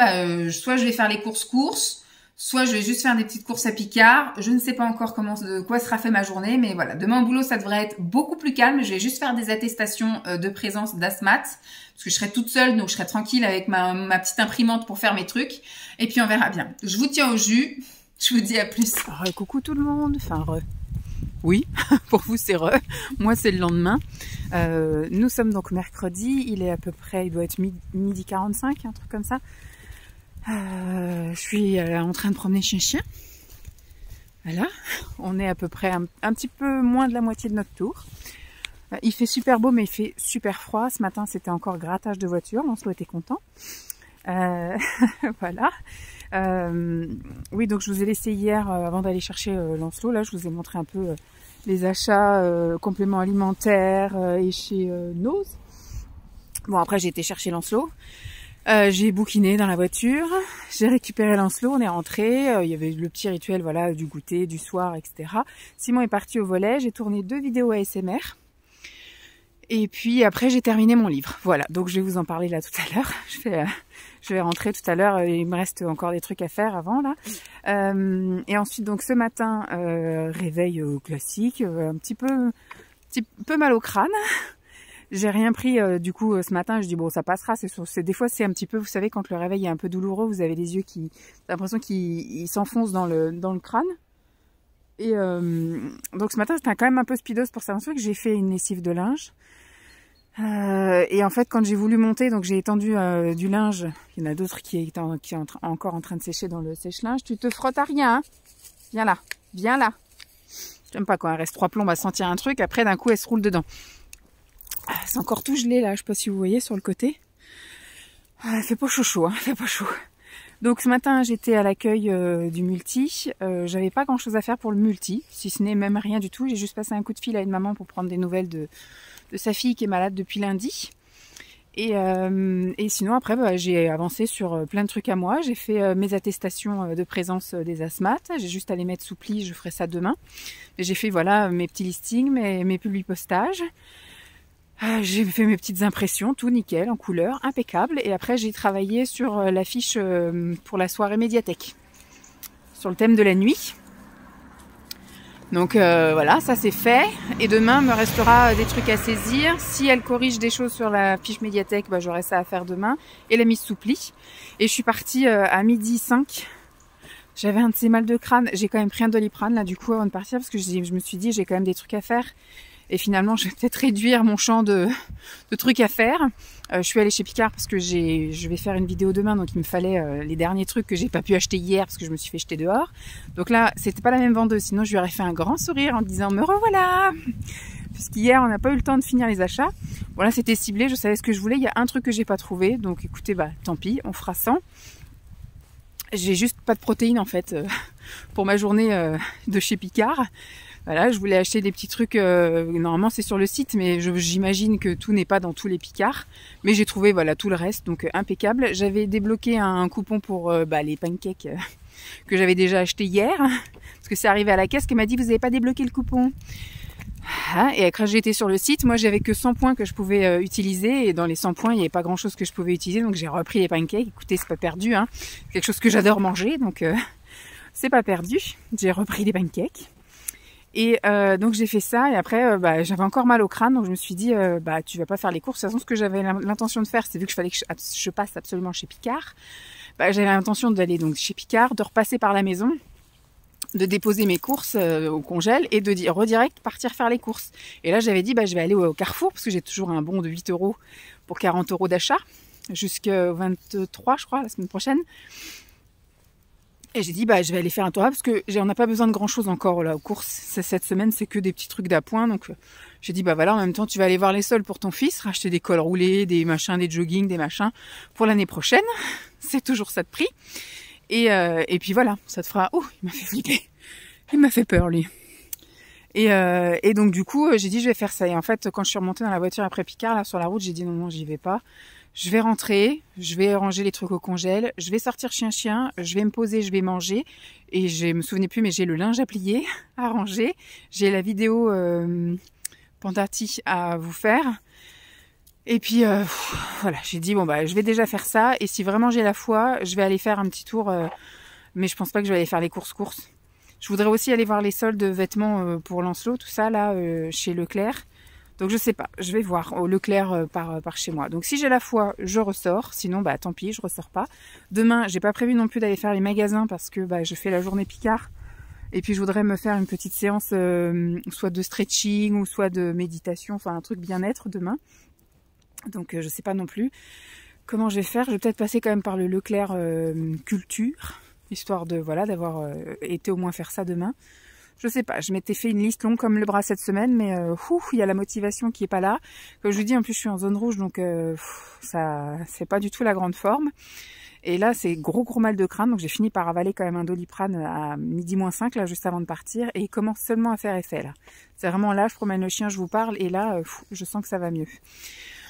soit je vais faire les courses, soit je vais juste faire des petites courses à Picard. Je ne sais pas encore de quoi sera fait ma journée, mais voilà. Demain au boulot, ça devrait être beaucoup plus calme. Je vais juste faire des attestations de présence d'asthmate, parce que je serai toute seule, donc je serai tranquille avec ma petite imprimante pour faire mes trucs. Et puis on verra bien. Je vous tiens au jus. Je vous dis à plus. Coucou tout le monde. Enfin, oui, pour vous c'est moi c'est le lendemain. Nous sommes donc mercredi. Il est à peu près, il doit être midi 45, un truc comme ça. Je suis en train de promener chien. Voilà, on est à peu près un petit peu moins de la moitié de notre tour. Il fait super beau mais il fait super froid. Ce matin c'était encore grattage de voiture, Lancelot était content. Voilà. Oui, donc je vous ai laissé hier avant d'aller chercher Lancelot. Là je vous ai montré un peu les achats compléments alimentaires et chez Nose. Bon, après j'ai été chercher Lancelot. J'ai bouquiné dans la voiture, j'ai récupéré Lancelot, on est rentré, il y avait le petit rituel, voilà, du goûter, du soir, etc. Simon est parti au volley, j'ai tourné 2 vidéos ASMR. Et puis après j'ai terminé mon livre. Voilà, donc je vais vous en parler là tout à l'heure. Je vais rentrer tout à l'heure, il me reste encore des trucs à faire avant là. Et ensuite donc ce matin, réveil classique, un petit peu mal au crâne. J'ai rien pris du coup ce matin, je dis bon ça passera, des fois c'est un petit peu, vous savez quand le réveil est un peu douloureux, vous avez les yeux l'impression qu'ils s'enfoncent dans le crâne. Et donc ce matin c'était quand même un peu speedos pour ça, que j'ai fait une lessive de linge. Et en fait quand j'ai voulu monter, donc j'ai étendu du linge, il y en a d'autres qui sont encore en train de sécher dans le sèche-linge. Tu te frottes à rien, hein. Viens là, viens là. J'aime pas quand elle reste 3 plombs à sentir un truc, après d'un coup elle se roule dedans. C'est encore tout gelé là, je sais pas si vous voyez sur le côté. Il fait pas chaud, hein, il fait pas chaud. Donc ce matin j'étais à l'accueil du multi, j'avais pas grand chose à faire pour le multi, si ce n'est même rien du tout. J'ai juste passé un coup de fil à une maman pour prendre des nouvelles de sa fille qui est malade depuis lundi. Et sinon après j'ai avancé sur plein de trucs à moi. J'ai fait mes attestations de présence des asthmates, j'ai juste à les mettre sous pli, je ferai ça demain. Et j'ai fait voilà mes petits listings, mes publi-postages. J'ai fait mes petites impressions, tout nickel, en couleur, impeccable. Et après, j'ai travaillé sur l'affiche pour la soirée médiathèque, sur le thème de la nuit. Donc voilà, ça c'est fait. Et demain, il me restera des trucs à saisir. Si elle corrige des choses sur la fiche médiathèque, bah, j'aurai ça à faire demain. Et la mise sous pli. Et je suis partie à 12h05. J'avais un de ces mal de crâne. J'ai quand même pris un Doliprane là du coup avant de partir parce que je me suis dit j'ai quand même des trucs à faire. Et finalement, je vais peut-être réduire mon champ de trucs à faire. Je suis allée chez Picard parce que je vais faire une vidéo demain, donc il me fallait les derniers trucs que j'ai pas pu acheter hier parce que je me suis fait jeter dehors. Donc là, c'était pas la même vendeuse, sinon je lui aurais fait un grand sourire en disant « Me revoilà !» Puisqu'hier, on n'a pas eu le temps de finir les achats. Bon là, c'était ciblé, je savais ce que je voulais. Il y a un truc que j'ai pas trouvé, donc écoutez, bah tant pis, on fera sans. J'ai juste pas de protéines en fait pour ma journée de chez Picard. Voilà, je voulais acheter des petits trucs, normalement c'est sur le site, mais j'imagine que tout n'est pas dans tous les Picards. Mais j'ai trouvé voilà tout le reste, donc impeccable. J'avais débloqué un coupon pour les pancakes que j'avais déjà acheté hier, parce que c'est arrivé à la caisse qui m'a dit vous n'avez pas débloqué le coupon. Et après j'étais sur le site, moi j'avais que 100 points que je pouvais utiliser, et dans les 100 points il n'y avait pas grand chose que je pouvais utiliser, donc j'ai repris les pancakes. Écoutez, c'est pas perdu, hein. C'est quelque chose que j'adore manger, donc c'est pas perdu. J'ai repris les pancakes. Et donc j'ai fait ça et après j'avais encore mal au crâne, donc je me suis dit tu vas pas faire les courses. De toute façon, ce que j'avais l'intention de faire, c'est vu que je passe absolument chez Picard, j'avais l'intention d'aller donc chez Picard, de repasser par la maison, de déposer mes courses au congèle et de redirect partir faire les courses. Et là j'avais dit je vais aller au Carrefour parce que j'ai toujours un bon de 8 € pour 40 € d'achat jusqu'au 23 je crois la semaine prochaine. Et j'ai dit, je vais aller faire un tour là, parce que on n'a pas besoin de grand chose encore, là, aux courses. Cette semaine, c'est que des petits trucs d'appoint. Donc, j'ai dit, voilà, en même temps, tu vas aller voir les soldes pour ton fils, racheter des cols roulés, des machins, des jogging, des machins, pour l'année prochaine. C'est toujours ça de prix. Et puis voilà, ça te fera, il m'a fait flipper. Il m'a fait peur, lui. Et donc, du coup, j'ai dit, je vais faire ça. Et en fait, quand je suis remontée dans la voiture après Picard, là, sur la route, j'ai dit, non, j'y vais pas. Je vais rentrer, je vais ranger les trucs au congèle, je vais sortir chien, je vais me poser, je vais manger. Et je me souvenais plus, mais j'ai le linge à plier, à ranger. J'ai la vidéo Pandati à vous faire. Et puis, voilà, j'ai dit, je vais déjà faire ça. Et si vraiment j'ai la foi, je vais aller faire un petit tour. Mais je pense pas que je vais aller faire les courses. Je voudrais aussi aller voir les soldes de vêtements pour Lancelot, tout ça, là, chez Leclerc. Donc je sais pas, je vais voir au Leclerc par chez moi. Donc si j'ai la foi, je ressors. Sinon, tant pis, je ressors pas. Demain, j'ai pas prévu non plus d'aller faire les magasins parce que je fais la journée Picard. Et puis je voudrais me faire une petite séance soit de stretching ou soit de méditation, enfin un truc bien-être demain. Donc je sais pas non plus comment je vais faire. Je vais peut-être passer quand même par le Leclerc Culture, histoire de d'avoir été au moins faire ça demain. Je sais pas, je m'étais fait une liste longue comme le bras cette semaine, mais il y a la motivation qui est pas là. Comme je vous dis, en plus je suis en zone rouge, donc ça c'est pas du tout la grande forme. Et là c'est gros mal de crâne, donc j'ai fini par avaler quand même un Doliprane à 12h05 là juste avant de partir, et il commence seulement à faire effet là. C'est vraiment là, je promène le chien, je vous parle, et là je sens que ça va mieux.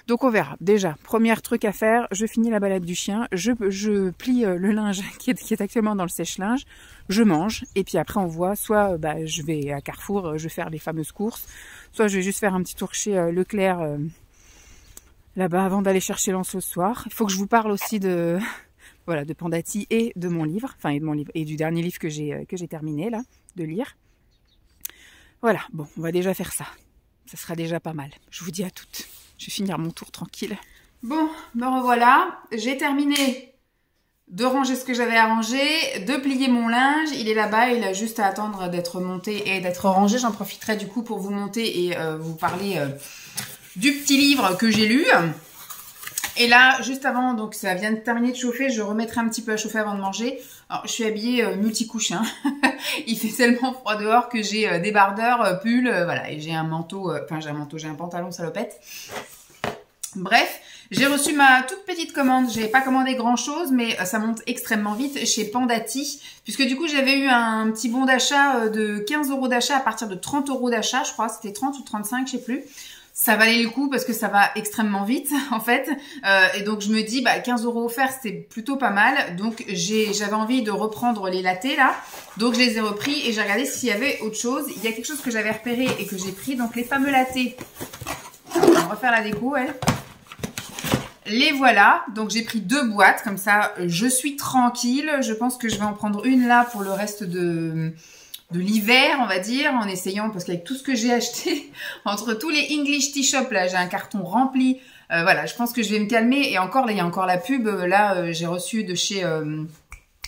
Donc on verra. Déjà, premier truc à faire, je finis la balade du chien, je plie le linge qui est actuellement dans le sèche-linge, je mange, et puis après on voit, soit je vais à Carrefour, je vais faire les fameuses courses, soit je vais juste faire un petit tour chez Leclerc là-bas avant d'aller chercher Lancelot ce soir. Il faut que je vous parle aussi de Pandati et de mon livre, et du dernier livre que j'ai terminé là, de lire. Voilà, bon, on va déjà faire ça. Ça sera déjà pas mal. Je vous dis à toutes. Je vais finir mon tour tranquille. Bon, me revoilà. J'ai terminé de ranger ce que j'avais à ranger, de plier mon linge. Il est là-bas, il a juste à attendre d'être monté et d'être rangé. J'en profiterai du coup pour vous monter et vous parler du petit livre que j'ai lu. Et là, juste avant, donc ça vient de terminer de chauffer, je remettrai un petit peu à chauffer avant de manger. Alors, je suis habillée multicouche, hein. Il fait tellement froid dehors que j'ai débardeur, pull, voilà. Et j'ai un manteau, j'ai un pantalon salopette. Bref, j'ai reçu ma toute petite commande. J'ai pas commandé grand chose, mais ça monte extrêmement vite chez Pandati. Puisque du coup, j'avais eu un petit bon d'achat de 15 € d'achat à partir de 30 € d'achat, je crois. C'était 30 ou 35, je sais plus. Ça valait le coup parce que ça va extrêmement vite en fait, et donc je me dis 15 € offerts c'est plutôt pas mal, donc j'avais envie de reprendre les lattés là, donc je les ai repris et j'ai regardé s'il y avait autre chose. Il y a quelque chose que j'avais repéré et que j'ai pris, donc les fameux lattés, on va refaire la déco les voilà, donc j'ai pris 2 boîtes comme ça, je suis tranquille. Je pense que je vais en prendre une là pour le reste de l'hiver, on va dire, en essayant, parce qu'avec tout ce que j'ai acheté, entre tous les English Tea Shop, là, j'ai un carton rempli. Voilà, je pense que je vais me calmer. Et encore, là, il y a encore la pub. Là, j'ai reçu de chez,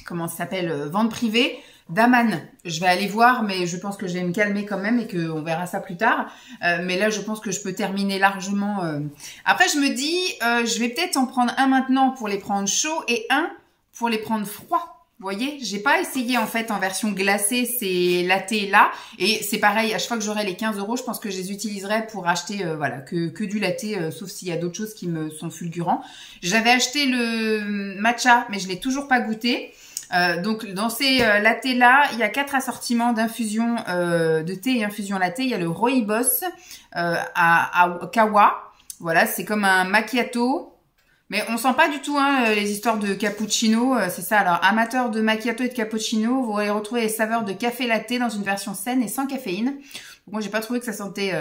comment ça s'appelle, Vente Privée, Daman. Je vais aller voir, mais je pense que je vais me calmer quand même et qu'on verra ça plus tard. Mais là, je pense que je peux terminer largement. Après, je me dis, je vais peut-être en prendre un maintenant pour les prendre chauds et un pour les prendre froids. Vous voyez, j'ai pas essayé en fait en version glacée ces lattés là. Et c'est pareil, à chaque fois que j'aurai les 15 €, je pense que je les utiliserai pour acheter voilà, que du latte, sauf s'il y a d'autres choses qui me sont fulgurants. J'avais acheté le matcha, mais je l'ai toujours pas goûté. Donc dans ces lattés là, il y a 4 assortiments d'infusion de thé et infusion latte. Il y a le Rooibos à kawa. Voilà, c'est comme un macchiato. Mais on sent pas du tout hein, les histoires de cappuccino, c'est ça. Alors, amateurs de macchiato et de cappuccino, vous allez retrouver les saveurs de café latte dans une version saine et sans caféine. Donc, moi, j'ai pas trouvé que ça sentait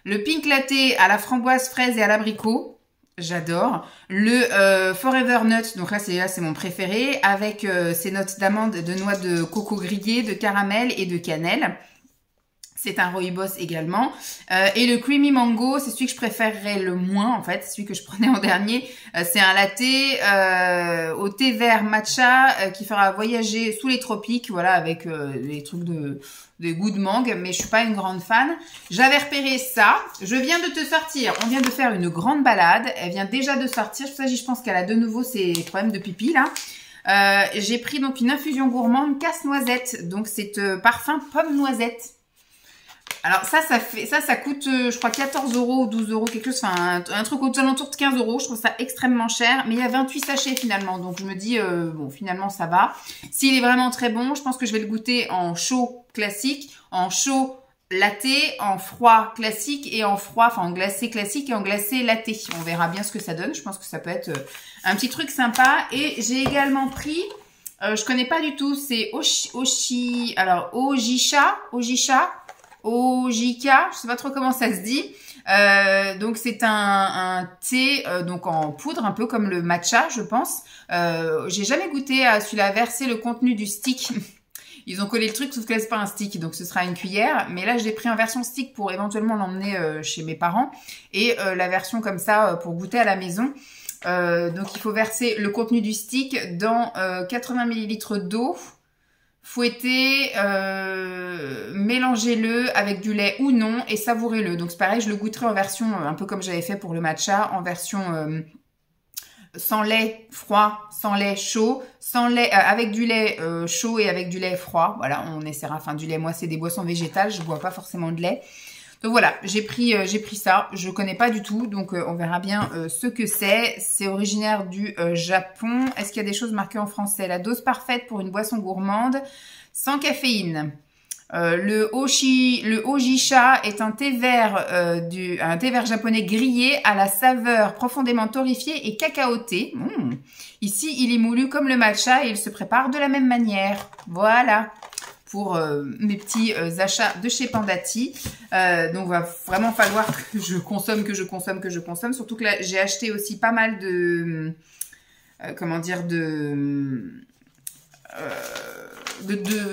le pink latte à la framboise, fraise et à l'abricot. J'adore. Le Forever Nut, donc là c'est mon préféré, avec ses notes d'amande, de noix de coco grillées, de caramel et de cannelle. C'est un Rooibos également. Et le Creamy Mango, c'est celui que je préférerais le moins, en fait. Celui que je prenais en dernier. C'est un latte au thé vert matcha qui fera voyager sous les tropiques. Voilà, avec les trucs de goût de mangue. Mais je suis pas une grande fan. J'avais repéré ça. Je viens de te sortir. On vient de faire une grande balade. Elle vient déjà de sortir. Ça, je pense qu'elle a de nouveau ses problèmes de pipi, là. J'ai pris donc une infusion gourmande casse-noisette. Donc, c'est parfum pomme noisette. Alors ça coûte, je crois 14 € ou 12 €, quelque chose, enfin un truc aux alentours de 15 €. Je trouve ça extrêmement cher, mais il y a 28 sachets finalement, donc je me dis bon finalement ça va. S'il est vraiment très bon, je pense que je vais le goûter en chaud classique, en chaud latte, en froid classique et en froid, enfin en glacé classique et en glacé latte. On verra bien ce que ça donne. Je pense que ça peut être un petit truc sympa. Et j'ai également pris, je connais pas du tout, c'est Ojika, je sais pas trop comment ça se dit. Donc c'est un thé donc en poudre, un peu comme le matcha, je pense. J'ai jamais goûté à celui-là, verser le contenu du stick. Ils ont collé le truc, sauf que là c'est pas un stick, donc ce sera une cuillère. Mais là je l'ai pris en version stick pour éventuellement l'emmener chez mes parents. Et la version comme ça pour goûter à la maison. Donc il faut verser le contenu du stick dans 80 ml d'eau. Fouettez, mélangez-le avec du lait ou non et savourez-le. Donc c'est pareil, je le goûterai en version, un peu comme j'avais fait pour le matcha, en version sans lait froid, sans lait chaud, sans lait, avec du lait chaud et avec du lait froid. Voilà, on essaiera, enfin du lait, moi c'est des boissons végétales, je bois pas forcément de lait. Donc voilà, j'ai pris ça, je connais pas du tout, donc on verra bien ce que c'est. C'est originaire du Japon. Est-ce qu'il y a des choses marquées en français? La dose parfaite pour une boisson gourmande sans caféine. Le Ojisha est un thé vert japonais grillé à la saveur profondément torréfiée et cacaotée. Ici, il est moulu comme le matcha et il se prépare de la même manière. Voilà. Pour mes petits achats de chez Pandati. Donc, va vraiment falloir que je consomme. Surtout que là, j'ai acheté aussi pas mal de... comment dire,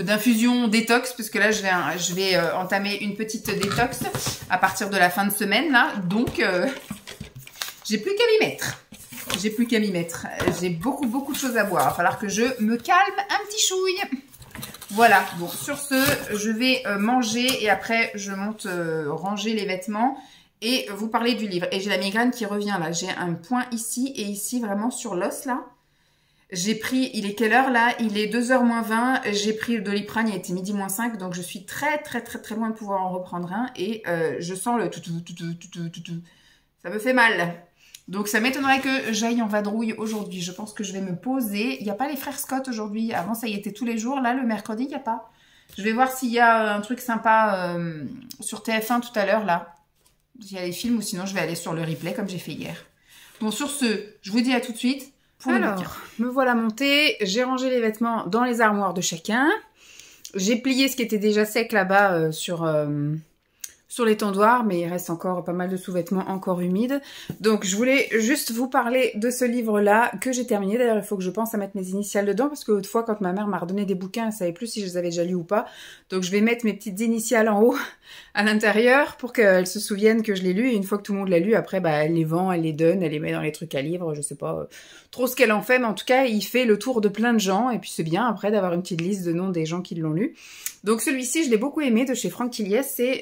d'infusion détox, parce que là, je vais entamer une petite détox à partir de la fin de semaine, là. Donc, j'ai plus qu'à m'y mettre. J'ai beaucoup de choses à boire. Il va falloir que je me calme un petit chouille. Voilà, bon, sur ce, je vais manger et après, je monte ranger les vêtements et vous parler du livre. Et j'ai la migraine qui revient là. J'ai un point ici et ici, vraiment sur l'os là. J'ai pris, il est quelle heure là? Il est 2h moins 20. J'ai pris le Doliprane, il était midi moins 5. Donc, je suis très loin de pouvoir en reprendre un. Et je sens le tout. Ça me fait mal. Donc, ça m'étonnerait que j'aille en vadrouille aujourd'hui. Je pense que je vais me poser. Il n'y a pas les frères Scott aujourd'hui. Avant, ça y était tous les jours. Là, le mercredi, il n'y a pas. Je vais voir s'il y a un truc sympa sur TF1 tout à l'heure, là. S'il y a des films ou sinon, je vais aller sur le replay comme j'ai fait hier. Bon, sur ce, je vous dis à tout de suite. Alors, me voilà montée. J'ai rangé les vêtements dans les armoires de chacun. J'ai plié ce qui était déjà sec là-bas sur sur l'étendoir, mais il reste encore pas mal de sous-vêtements encore humides. Donc je voulais juste vous parler de ce livre-là que j'ai terminé. D'ailleurs, il faut que je pense à mettre mes initiales dedans parce que autrefois, quand ma mère m'a redonné des bouquins, elle savait plus si je les avais déjà lus ou pas. Donc je vais mettre mes petites initiales en haut à l'intérieur pour qu'elle se souvienne que je l'ai lu. Et une fois que tout le monde l'a lu, après, bah, elle les vend, elle les donne, elle les met dans les trucs à livres. Je sais pas trop ce qu'elle en fait, mais en tout cas, il fait le tour de plein de gens. Et puis c'est bien après d'avoir une petite liste de noms des gens qui l'ont lu. Donc celui-ci, je l'ai beaucoup aimé, de chez Franck Tilliez, c'est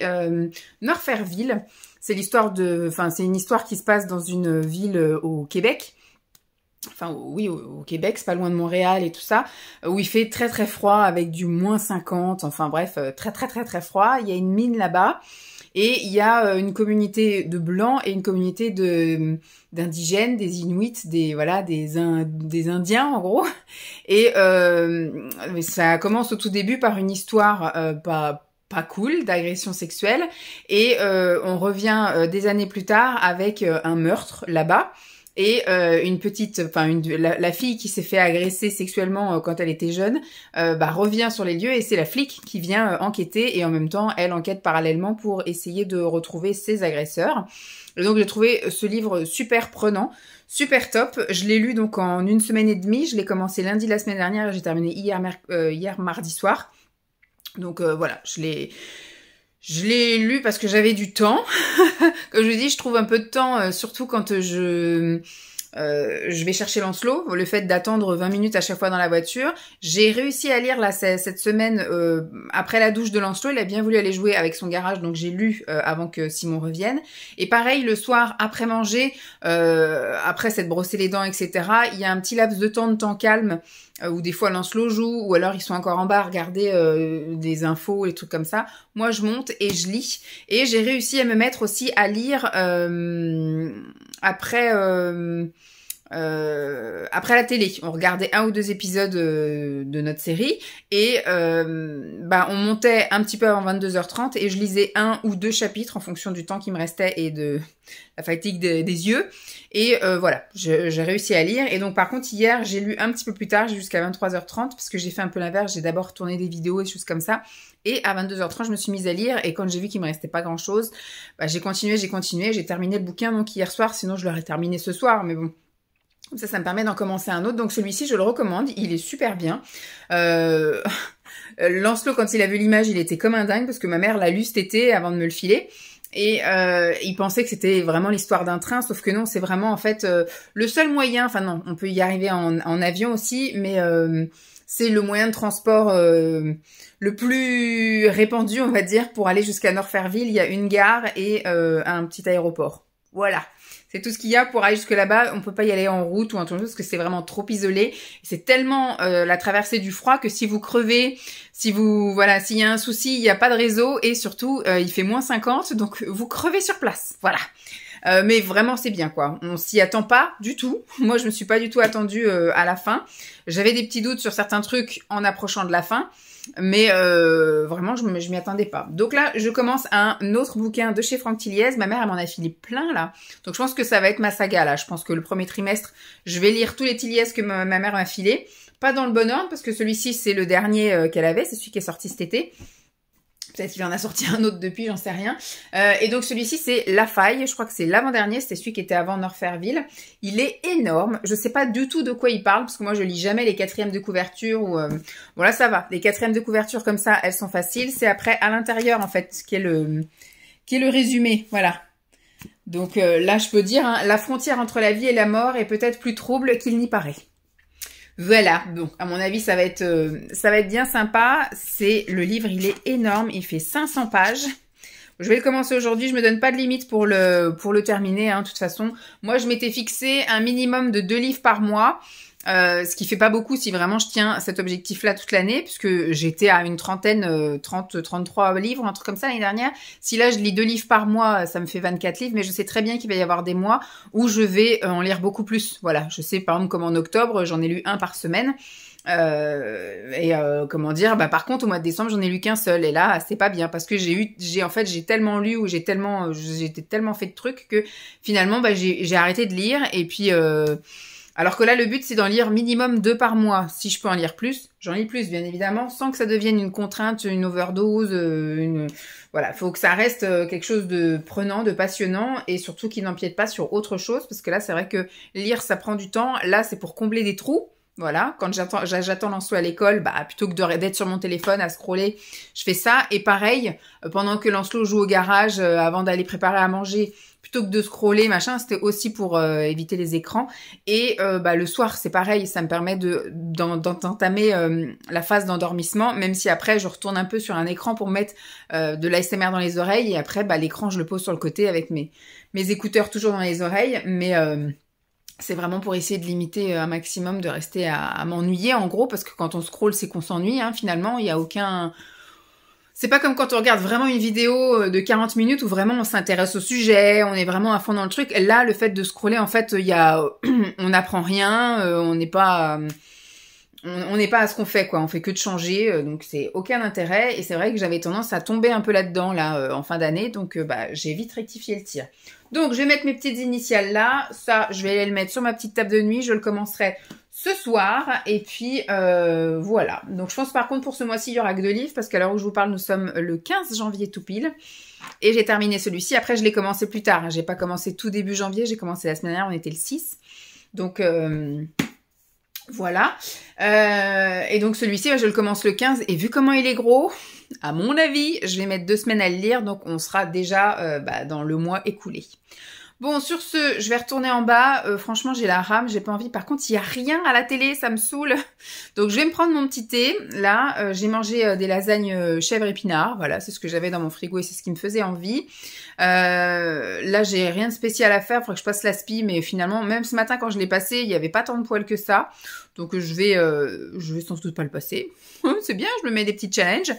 Norferville. C'est l'histoire de, enfin c'est une histoire qui se passe dans une ville au Québec. Enfin oui, au Québec, c'est pas loin de Montréal et tout ça, où il fait très très froid avec du -50, enfin bref, très froid. Il y a une mine là-bas. Et il y a une communauté de blancs et une communauté d'indigènes, des Inuits, des Indiens en gros. Et ça commence au tout début par une histoire pas cool d'agression sexuelle et on revient des années plus tard avec un meurtre là-bas. Et une petite, enfin la fille qui s'est fait agresser sexuellement quand elle était jeune, revient sur les lieux et c'est la flic qui vient enquêter et en même temps elle enquête parallèlement pour essayer de retrouver ses agresseurs. Et donc j'ai trouvé ce livre super prenant, super top. Je l'ai lu donc en 1 semaine et demie. Je l'ai commencé lundi la semaine dernière et j'ai terminé hier mardi soir. Donc voilà, je l'ai lu parce que j'avais du temps. Comme je vous dis, je trouve un peu de temps, surtout quand je vais chercher Lancelot. Le fait d'attendre 20 minutes à chaque fois dans la voiture. J'ai réussi à lire là cette semaine après la douche de Lancelot. Il a bien voulu aller jouer avec son garage, donc j'ai lu avant que Simon revienne. Et pareil, le soir, après manger, après s'être brossé les dents, etc., il y a un petit laps de temps calme où des fois Lancelot joue, ou alors ils sont encore en bas à regarder des infos, des trucs comme ça. Moi, je monte et je lis. Et j'ai réussi à me mettre aussi à lire après la télé. On regardait 1 ou 2 épisodes de notre série et on montait un petit peu avant 22h30 et je lisais 1 ou 2 chapitres en fonction du temps qui me restait et de la fatigue des yeux. Et voilà, j'ai réussi à lire. Et donc par contre hier j'ai lu un petit peu plus tard, jusqu'à 23h30 parce que j'ai fait un peu l'inverse. J'ai d'abord tourné des vidéos et des choses comme ça. Et à 22h30 je me suis mise à lire et quand j'ai vu qu'il me restait pas grand chose, j'ai continué, j'ai terminé le bouquin donc hier soir. Sinon je l'aurais terminé ce soir, mais bon. Ça me permet d'en commencer un autre. Donc celui-ci, je le recommande. Il est super bien. Lancelot, quand il a vu l'image, il était comme un dingue parce que ma mère l'a lu cet été avant de me le filer. Et il pensait que c'était vraiment l'histoire d'un train, sauf que non, c'est vraiment en fait le seul moyen. Enfin non, on peut y arriver en avion aussi, mais c'est le moyen de transport le plus répandu, on va dire, pour aller jusqu'à Norferville. Il y a une gare et un petit aéroport. Voilà. C'est tout ce qu'il y a pour aller jusque là-bas. On peut pas y aller en route ou en tout parce que c'est vraiment trop isolé. C'est tellement la traversée du froid que si vous crevez, s'il y a un souci, il n'y a pas de réseau et surtout il fait -50, donc vous crevez sur place. Voilà. Mais vraiment c'est bien quoi. On s'y attend pas du tout. Moi je me suis pas du tout attendue à la fin. J'avais des petits doutes sur certains trucs en approchant de la fin. Mais vraiment, je m'y attendais pas. Donc là, je commence un autre bouquin de chez Franck Tilliez. Ma mère, elle m'en a filé plein, là. Donc je pense que ça va être ma saga, là. Je pense que le premier trimestre, je vais lire tous les Tilliez que ma mère m'a filé. Pas dans le bon ordre, parce que celui-ci, c'est le dernier qu'elle avait. C'est celui qui est sorti cet été. Peut-être qu'il en a sorti un autre depuis, j'en sais rien. Et donc celui-ci, c'est La Faille. Je crois que c'est l'avant-dernier. C'était celui qui était avant Norferville. Il est énorme. Je sais pas du tout de quoi il parle, parce que moi, je lis jamais les 4e de couverture. Ou voilà, ça va. Les 4e de couverture comme ça, elles sont faciles. C'est après, à l'intérieur, en fait, qui est le résumé. Voilà. Donc là, je peux dire, hein, la frontière entre la vie et la mort est peut-être plus trouble qu'il n'y paraît. Voilà, donc à mon avis ça va être bien sympa. C'est le livre, il est énorme, il fait 500 pages. Je vais le commencer aujourd'hui, je me donne pas de limite pour le terminer, hein, de toute façon. Moi je m'étais fixé un minimum de 2 livres par mois. Ce qui fait pas beaucoup si vraiment je tiens cet objectif-là toute l'année, puisque j'étais à une trentaine, 33 livres, un truc comme ça l'année dernière. Si là je lis 2 livres par mois, ça me fait 24 livres, mais je sais très bien qu'il va y avoir des mois où je vais en lire beaucoup plus. Voilà, je sais par exemple comme en octobre, j'en ai lu 1 par semaine. Comment dire, par contre au mois de décembre j'en ai lu qu'un seul et là c'est pas bien parce que j'ai tellement lu ou j'étais tellement fait de trucs que finalement j'ai arrêté de lire et puis Alors que là, le but, c'est d'en lire minimum 2 par mois. Si je peux en lire plus, j'en lis plus, bien évidemment, sans que ça devienne une contrainte, une overdose, Voilà, faut que ça reste quelque chose de prenant, de passionnant, et surtout qu'il n'empiète pas sur autre chose, parce que là, c'est vrai que lire, ça prend du temps. Là, c'est pour combler des trous. Voilà, quand j'attends Lancelot à l'école, bah plutôt que d'être sur mon téléphone à scroller, je fais ça. Et pareil, pendant que Lancelot joue au garage, avant d'aller préparer à manger, plutôt que de scroller, machin, c'était aussi pour éviter les écrans. Et bah le soir, c'est pareil, ça me permet d'entamer la phase d'endormissement, même si après, je retourne un peu sur un écran pour mettre de l'ASMR dans les oreilles. Et après, bah l'écran, je le pose sur le côté avec mes écouteurs toujours dans les oreilles. Mais c'est vraiment pour essayer de limiter un maximum, de rester à m'ennuyer en gros, parce que quand on scrolle, c'est qu'on s'ennuie, hein, finalement, il n'y a aucun... C'est pas comme quand on regarde vraiment une vidéo de 40 minutes où vraiment on s'intéresse au sujet, on est vraiment à fond dans le truc. Là, le fait de scroller, en fait, on n'apprend rien, on n'est pas... On n'est pas à ce qu'on fait, quoi. On fait que de changer, donc c'est aucun intérêt. Et c'est vrai que j'avais tendance à tomber un peu là-dedans, là, en fin d'année. Donc, bah, j'ai vite rectifié le tir. Donc, je vais mettre mes petites initiales là. Ça, je vais aller le mettre sur ma petite table de nuit. Je le commencerai ce soir. Et puis, voilà. Donc, je pense par contre, pour ce mois-ci, il y aura que 2 livres. Parce qu'à l'heure où je vous parle, nous sommes le 15 janvier tout pile. Et j'ai terminé celui-ci. Après, je l'ai commencé plus tard. J'ai pas commencé tout début janvier. J'ai commencé la semaine dernière. On était le 6. Donc... voilà. Et donc celui-ci, je le commence le 15. Et vu comment il est gros, à mon avis, je vais mettre 2 semaines à le lire. Donc on sera déjà dans le mois écoulé. Bon, sur ce, je vais retourner en bas. Franchement, j'ai la rame, j'ai pas envie. Par contre, il n'y a rien à la télé, ça me saoule. Donc je vais me prendre mon petit thé. Là, j'ai mangé des lasagnes chèvre épinard. Voilà, c'est ce que j'avais dans mon frigo et c'est ce qui me faisait envie. Là, j'ai rien de spécial à faire. Il faudrait que je passe l'aspi, mais finalement, même ce matin, quand je l'ai passé, il n'y avait pas tant de poils que ça. Donc je vais sans doute pas le passer. C'est bien, je me mets des petits challenges.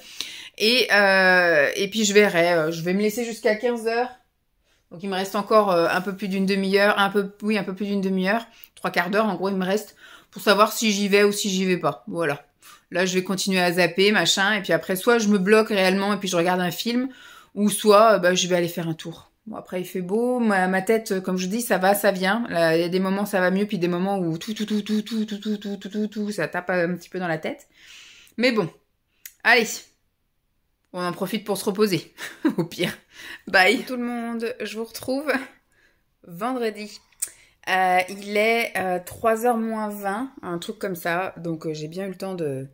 Et puis je verrai. Je vais me laisser jusqu'à 15h. Donc il me reste encore un peu plus d'une demi-heure, un peu plus d'une demi-heure, 3/4 d'heure en gros il me reste pour savoir si j'y vais ou si j'y vais pas. Voilà. Là je vais continuer à zapper, machin, et puis après soit je me bloque réellement et puis je regarde un film, ou soit je vais aller faire un tour. Bon après il fait beau, ma tête comme je dis ça va, ça vient. Là, il y a des moments ça va mieux, puis des moments où tout, ça tape un petit peu dans la tête. Mais bon, allez. On en profite pour se reposer, au pire. Bye tout le monde, je vous retrouve vendredi. Il est 3h moins 20, un truc comme ça. Donc j'ai bien eu le temps de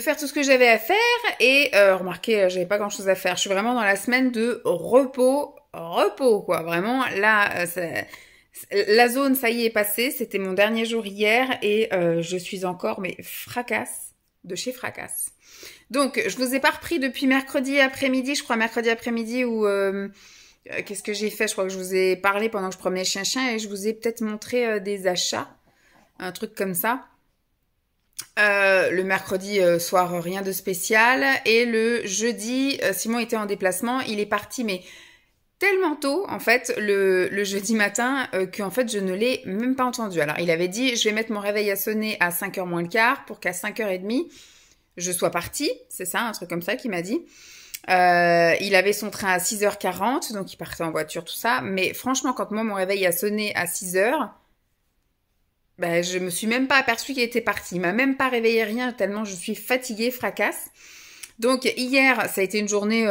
faire tout ce que j'avais à faire. Et remarquez, j'avais pas grand chose à faire. Je suis vraiment dans la semaine de repos, quoi. Vraiment, là, la zone, ça y est passée. C'était mon dernier jour hier. Et je suis encore, mais fracasse, de chez fracasse. Donc, je vous ai pas repris depuis mercredi après-midi, je crois mercredi après-midi où... qu'est-ce que j'ai fait? Je crois que je vous ai parlé pendant que je promenais chien et je vous ai peut-être montré des achats. Un truc comme ça. Le mercredi soir, rien de spécial. Et le jeudi, Simon était en déplacement. Il est parti, mais tellement tôt, en fait, le jeudi matin, qu'en fait, je ne l'ai même pas entendu. Alors, il avait dit, je vais mettre mon réveil à sonner à 5h moins le quart pour qu'à 5h30... je sois partie, c'est ça, un truc comme ça qu'il m'a dit. Il avait son train à 6h40, donc il partait en voiture, tout ça. Mais franchement, quand moi, mon réveil a sonné à 6h, je me suis même pas aperçue qu'il était parti. Il m'a même pas réveillé, rien, tellement je suis fatiguée, fracasse. Donc hier, ça a été une journée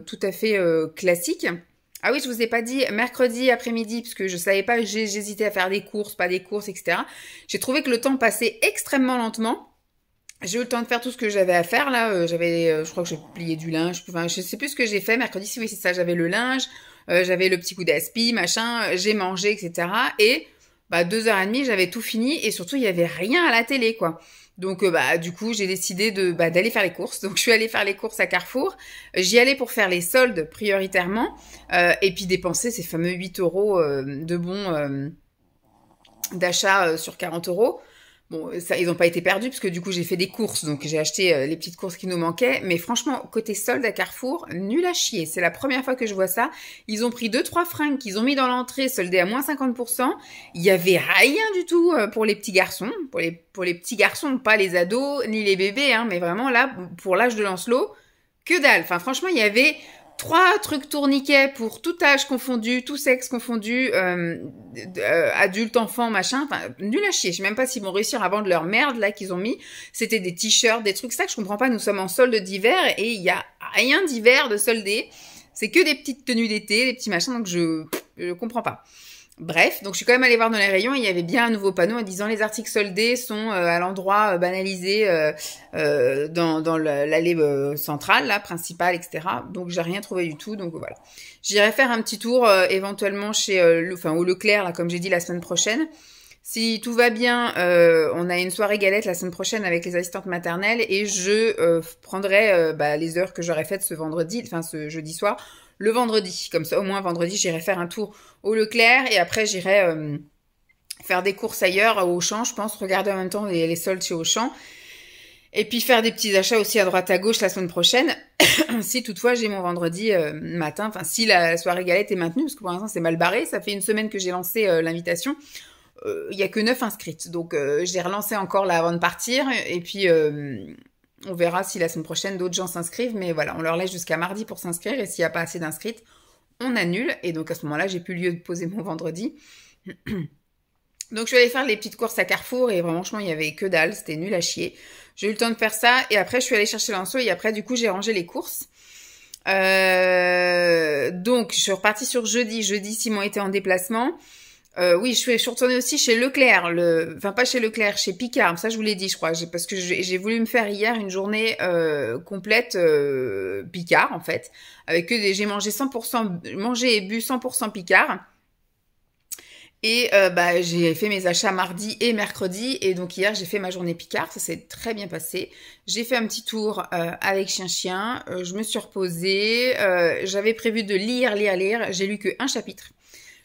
tout à fait classique. Ah oui, je vous ai pas dit, mercredi après-midi, puisque je savais pas, j'hésitais à faire des courses, pas des courses, etc. J'ai trouvé que le temps passait extrêmement lentement. J'ai eu le temps de faire tout ce que j'avais à faire, là. Je crois que j'ai plié du linge. Enfin, je sais plus ce que j'ai fait. Mercredi, oui, c'est ça. J'avais le linge, j'avais le petit coup d'aspi, machin. J'ai mangé, etc. Et, 2h30, j'avais tout fini. Et surtout, il y avait rien à la télé, quoi. Donc, du coup, j'ai décidé d'aller faire les courses. Donc, je suis allée faire les courses à Carrefour. J'y allais pour faire les soldes prioritairement. Et puis, dépenser ces fameux 8 € de bons d'achat sur 40 €. Bon, ça, ils n'ont pas été perdus parce que du coup, j'ai fait des courses. Donc, j'ai acheté les petites courses qui nous manquaient. Mais franchement, côté solde à Carrefour, nul à chier. C'est la première fois que je vois ça. Ils ont pris 2-3 fringues qu'ils ont mis dans l'entrée, soldées à moins 50%. Il y avait rien du tout pour les petits garçons. Pour les petits garçons, pas les ados, ni les bébés, hein. Mais vraiment, là, pour l'âge de Lancelot, que dalle. Enfin, franchement, il y avait 3 trucs tourniquets pour tout âge confondu, tout sexe confondu, adultes, enfants, machin, enfin, nul à chier. Je sais même pas s'ils vont réussir à vendre leur merde, là, qu'ils ont mis. C'était des t-shirts, des trucs, ça que je comprends pas. Nous sommes en solde d'hiver et il y a rien d'hiver de soldé. C'est que des petites tenues d'été, des petits machins, donc je comprends pas. Bref, donc je suis quand même allée voir dans les rayons, il y avait bien un nouveau panneau en disant les articles soldés sont à l'endroit banalisé dans l'allée centrale, là, principale, etc. Donc j'ai rien trouvé du tout, donc voilà. J'irai faire un petit tour éventuellement chez au Leclerc, là, comme j'ai dit, la semaine prochaine. Si tout va bien, on a une soirée galette la semaine prochaine avec les assistantes maternelles et je prendrai les heures que j'aurais faites ce jeudi soir, le vendredi. Comme ça, au moins vendredi, j'irai faire un tour au Leclerc et après j'irai faire des courses ailleurs, au Auchan, je pense, regarder en même temps les soldes chez Auchan. Et puis faire des petits achats aussi à droite à gauche la semaine prochaine, si toutefois j'ai mon vendredi matin, enfin si la soirée galette est maintenue, parce que pour l'instant c'est mal barré, ça fait une semaine que j'ai lancé l'invitation. Il y a que 9 inscrites, donc j'ai relancé encore là avant de partir, et puis on verra si la semaine prochaine d'autres gens s'inscrivent, mais voilà, on leur laisse jusqu'à mardi pour s'inscrire, et s'il n'y a pas assez d'inscrites, on annule, et donc à ce moment-là, j'ai plus lieu de poser mon vendredi. Donc je suis allée faire les petites courses à Carrefour, et franchement, il y avait que dalle, c'était nul à chier. J'ai eu le temps de faire ça, et après je suis allée chercher l'anceau, et après du coup j'ai rangé les courses. Donc je suis repartie sur jeudi, Simon était en déplacement. Oui, je suis retournée aussi chez Leclerc, enfin pas chez Leclerc, chez Picard, ça je vous l'ai dit je crois, parce que j'ai voulu me faire hier une journée complète Picard en fait, avec j'ai mangé 100%, mangé et bu 100% Picard, et j'ai fait mes achats mardi et mercredi, et donc hier j'ai fait ma journée Picard, ça s'est très bien passé, j'ai fait un petit tour avec chien, je me suis reposée, j'avais prévu de lire, j'ai lu que un chapitre.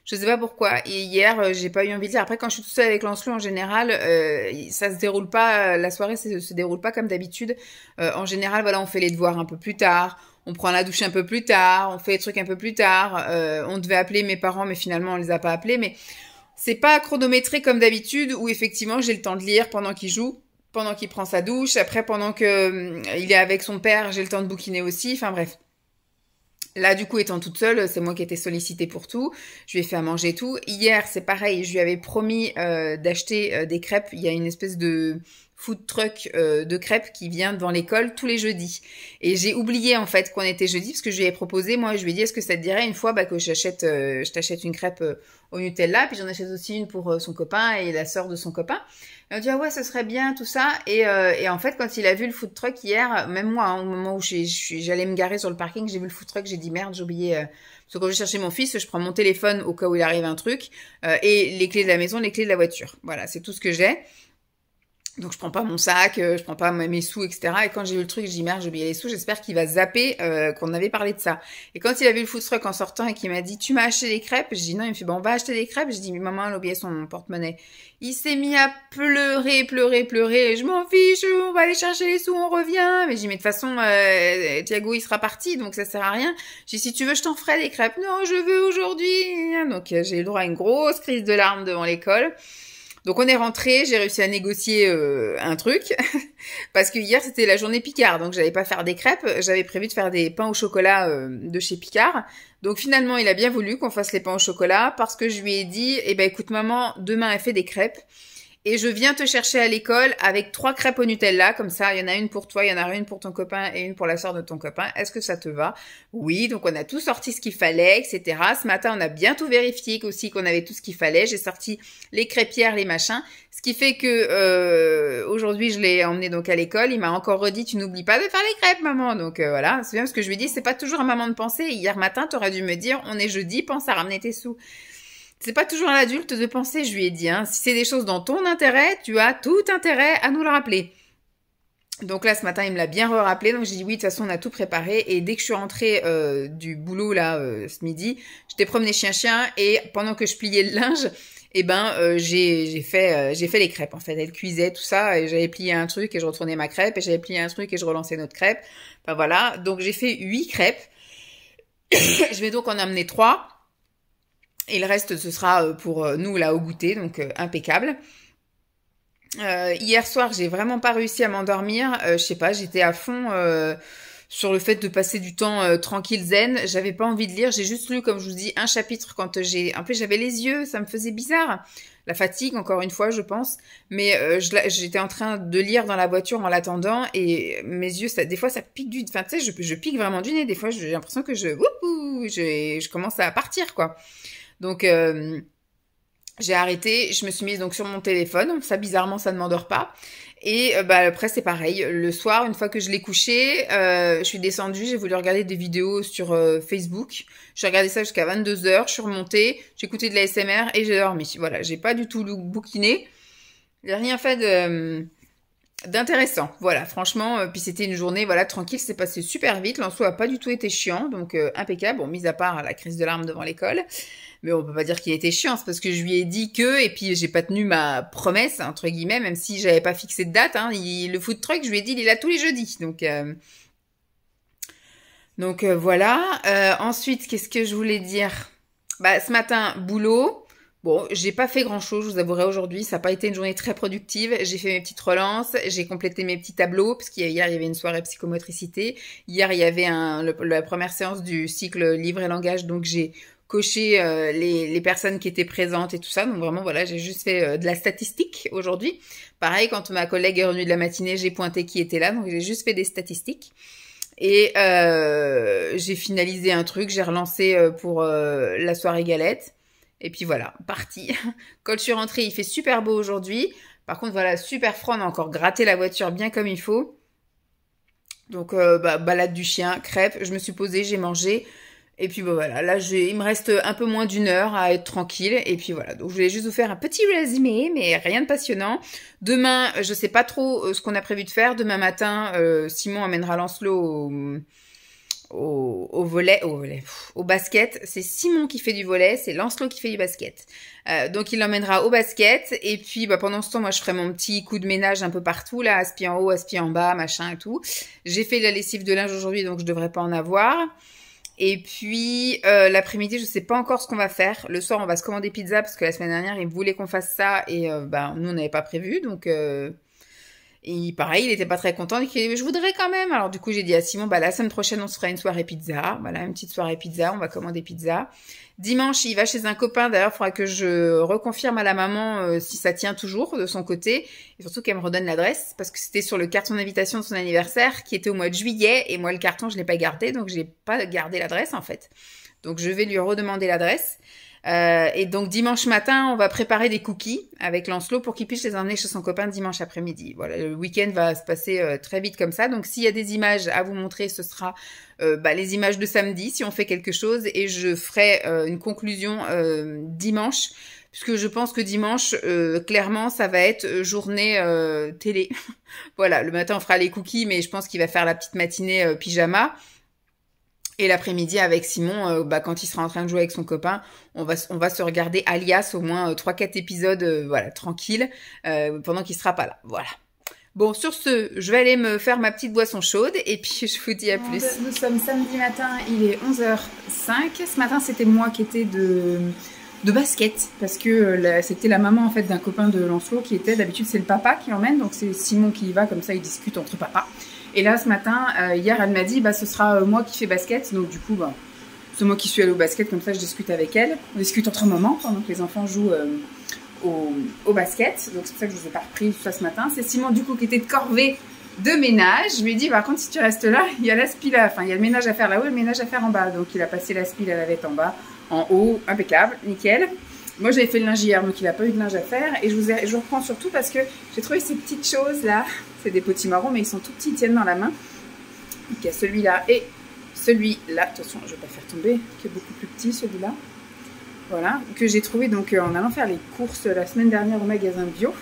Je sais pas pourquoi. Et hier, j'ai pas eu envie de lire. Après, quand je suis toute seule avec Lancelot, en général, ça se déroule pas. La soirée se déroule pas comme d'habitude. En général, voilà, on fait les devoirs un peu plus tard. On prend la douche un peu plus tard. On fait les trucs un peu plus tard. On devait appeler mes parents, mais finalement, on les a pas appelés. Mais c'est pas chronométré comme d'habitude, où effectivement, j'ai le temps de lire pendant qu'il joue, pendant qu'il prend sa douche. Après, pendant que il est avec son père, j'ai le temps de bouquiner aussi. Enfin bref. Là, du coup, étant toute seule, c'est moi qui étais sollicitée pour tout. Je lui ai fait à manger et tout. Hier, c'est pareil, je lui avais promis d'acheter des crêpes. Il y a une espèce de food truck de crêpes qui vient devant l'école tous les jeudis. Et j'ai oublié en fait qu'on était jeudi parce que je lui ai proposé, moi, je lui ai dit, est-ce que ça te dirait une fois que je t'achète une crêpe au Nutella, puis j'en achète aussi une pour son copain et la sœur de son copain. Il m'a dit, ah ouais, ce serait bien, tout ça. Et en fait, quand il a vu le food truck hier, même moi, hein, au moment où j'allais me garer sur le parking, j'ai vu le food truck, j'ai dit, merde, j'ai oublié. Parce que quand je cherchais mon fils, je prends mon téléphone au cas où il arrive un truc, et les clés de la maison, les clés de la voiture. Voilà, c'est tout ce que j'ai. Donc je prends pas mon sac, je prends pas mes sous, etc. Et quand j'ai vu le truc, je dis merde, j'ai oublié les sous, j'espère qu'il va zapper qu'on avait parlé de ça. Et quand il a vu le food truck en sortant et qu'il m'a dit tu m'as acheté des crêpes, je dis non, il me fait bon on va acheter des crêpes, je dis maman elle a oublié son porte-monnaie. Il s'est mis à pleurer, et je m'en fiche, on va aller chercher les sous, on revient. Mais j'ai dit mais de toute façon Thiago il sera parti donc ça sert à rien. J'ai dit si tu veux je t'en ferai des crêpes. Non je veux aujourd'hui. Donc j'ai eu le droit à une grosse crise de larmes devant l'école. Donc on est rentré, j'ai réussi à négocier un truc parce que hier c'était la journée Picard, donc j'allais pas faire des crêpes, j'avais prévu de faire des pains au chocolat de chez Picard. Donc finalement il a bien voulu qu'on fasse les pains au chocolat parce que je lui ai dit écoute maman, demain elle fait des crêpes et je viens te chercher à l'école avec 3 crêpes au Nutella, comme ça il y en a une pour toi, il y en a une pour ton copain et une pour la sœur de ton copain. Est-ce que ça te va? Oui, donc on a tout sorti ce qu'il fallait, etc. Ce matin on a bien tout vérifié aussi qu'on avait tout ce qu'il fallait. J'ai sorti les crêpières, les machins, ce qui fait que aujourd'hui je l'ai emmené donc à l'école. Il m'a encore redit tu n'oublies pas de faire les crêpes maman. Donc voilà, c'est bien parce que je lui ai dit c'est pas toujours à maman de penser. Hier matin t'aurais dû me dire on est jeudi, pense à ramener tes sous. C'est pas toujours à l'adulte de penser, je lui ai dit. Hein. Si c'est des choses dans ton intérêt, tu as tout intérêt à nous le rappeler. Donc là, ce matin, il me l'a bien rappelé. Donc j'ai dit oui, de toute façon, on a tout préparé. Et dès que je suis rentrée du boulot là ce midi, j'étais promener chien et pendant que je pliais le linge, j'ai fait les crêpes en fait. Elle cuisait tout ça et j'avais plié un truc et je retournais ma crêpe et j'avais plié un truc et je relançais notre crêpe. Enfin voilà. Donc j'ai fait 8 crêpes. Je vais donc en amener 3. Et le reste, ce sera pour nous, là, au goûter, donc impeccable. Hier soir, j'ai vraiment pas réussi à m'endormir. Je sais pas, j'étais à fond sur le fait de passer du temps tranquille zen. J'avais pas envie de lire, j'ai juste lu, comme je vous dis, un chapitre quand en plus j'avais les yeux, ça me faisait bizarre. La fatigue, encore une fois, je pense. Mais j'étais en train de lire dans la voiture en l'attendant et mes yeux, des fois, ça pique du... Enfin, tu sais, je pique vraiment du nez. Des fois, j'ai l'impression que je commence à partir, quoi. Donc, j'ai arrêté. Je me suis mise donc sur mon téléphone. Ça, bizarrement, ça ne m'endort pas. Et après, c'est pareil. Le soir, une fois que je l'ai couché, je suis descendue, j'ai voulu regarder des vidéos sur Facebook. J'ai regardé ça jusqu'à 22h, je suis remontée, j'ai écouté de la ASMR et j'ai dormi. Voilà, j'ai pas du tout bouquiné. J'ai rien fait d'intéressant. Voilà, franchement, puis c'était une journée voilà tranquille, c'est passé super vite. L'enso a pas du tout été chiant, donc impeccable. Bon, mis à part la crise de larmes devant l'école. Mais on peut pas dire qu'il était chiant, c'est parce que je lui ai dit que, et puis j'ai pas tenu ma promesse, entre guillemets, même si j'avais pas fixé de date, hein, le food truck, je lui ai dit, il est là tous les jeudis. Donc voilà. Ensuite, qu'est-ce que je voulais dire? Ce matin, boulot. Bon, j'ai pas fait grand-chose, je vous avouerai aujourd'hui, ça n'a pas été une journée très productive. J'ai fait mes petites relances, j'ai complété mes petits tableaux, parce qu'hier, il y avait une soirée psychomotricité. Hier, il y avait la première séance du cycle livre et langage, donc j'ai coché les personnes qui étaient présentes et tout ça. Donc vraiment, voilà, j'ai juste fait de la statistique aujourd'hui. Pareil, quand ma collègue est revenue de la matinée, j'ai pointé qui était là, donc j'ai juste fait des statistiques. Et j'ai finalisé un truc, j'ai relancé pour la soirée galette. Et puis voilà, parti. Quand je suis rentrée, il fait super beau aujourd'hui. Par contre, voilà, super froid, on a encore gratté la voiture bien comme il faut. Donc, balade du chien, crêpes, je me suis posée, j'ai mangé. Et puis voilà, là il me reste un peu moins d'une heure à être tranquille. Et puis voilà, donc je voulais juste vous faire un petit résumé, mais rien de passionnant. Demain, je sais pas trop ce qu'on a prévu de faire. Demain matin, Simon amènera Lancelot au basket. C'est Simon qui fait du volley, c'est Lancelot qui fait du basket. Donc il l'emmènera au basket. Et puis pendant ce temps, moi je ferai mon petit coup de ménage un peu partout, là, aspi en haut, aspi en bas, machin et tout. J'ai fait la lessive de linge aujourd'hui, donc je devrais pas en avoir. Et puis l'après-midi, je sais pas encore ce qu'on va faire. Le soir, on va se commander pizza parce que la semaine dernière, il voulait qu'on fasse ça et nous on n'avait pas prévu. Donc et pareil, il était pas très content. Il dit mais je voudrais quand même. Alors du coup, j'ai dit à Simon, la semaine prochaine, on se fera une soirée pizza. Voilà, une petite soirée pizza. On va commander pizza. Dimanche, il va chez un copain. D'ailleurs, il faudra que je reconfirme à la maman si ça tient toujours de son côté. Et surtout qu'elle me redonne l'adresse. Parce que c'était sur le carton d'invitation de son anniversaire qui était au mois de juillet. Et moi, le carton, je l'ai pas gardé. Donc, je n'ai pas gardé l'adresse, en fait. Donc, je vais lui redemander l'adresse. Et donc, dimanche matin, on va préparer des cookies avec Lancelot pour qu'il puisse les emmener chez son copain dimanche après-midi. Voilà, le week-end va se passer très vite comme ça. Donc, s'il y a des images à vous montrer, ce sera les images de samedi, si on fait quelque chose. Et je ferai une conclusion dimanche, puisque je pense que dimanche, clairement, ça va être journée télé. Voilà, le matin, on fera les cookies, mais je pense qu'il va faire la petite matinée pyjama. Et l'après-midi, avec Simon, quand il sera en train de jouer avec son copain, on va se regarder Alias, au moins 3-4 épisodes, tranquille, pendant qu'il sera pas là. Voilà. Bon, sur ce, je vais aller me faire ma petite boisson chaude, et puis je vous dis à plus. Nous sommes samedi matin, il est 11h05. Ce matin, c'était moi qui étais de basket, parce que c'était la maman en fait d'un copain de Lancelot qui était, d'habitude c'est le papa qui emmène, donc c'est Simon qui y va, comme ça ils discutent entre papa. Et là ce matin, hier elle m'a dit ce sera moi qui fais basket, donc du coup c'est moi qui suis allée au basket, comme ça je discute avec elle, on discute entre mamans pendant que les enfants jouent au basket, donc c'est pour ça que je vous ai pas repris tout ça ce matin. C'est Simon du coup qui était de corvée de ménage. Je lui ai dit par contre si tu restes là, il y a l'aspi là, enfin il y a le ménage à faire là-haut et le ménage à faire en bas, donc il a passé l'aspi, la lavette en bas, en haut, impeccable, nickel. Moi j'avais fait le linge hier, donc il n'a pas eu de linge à faire. Et je reprends surtout parce que j'ai trouvé ces petites choses là. C'est des potimarrons, mais ils sont tout petits, ils tiennent dans la main. Donc il y a celui-là et celui-là. Attention, je ne vais pas faire tomber, qui est beaucoup plus petit celui-là. Voilà, que j'ai trouvé donc en allant faire les courses la semaine dernière au magasin bio.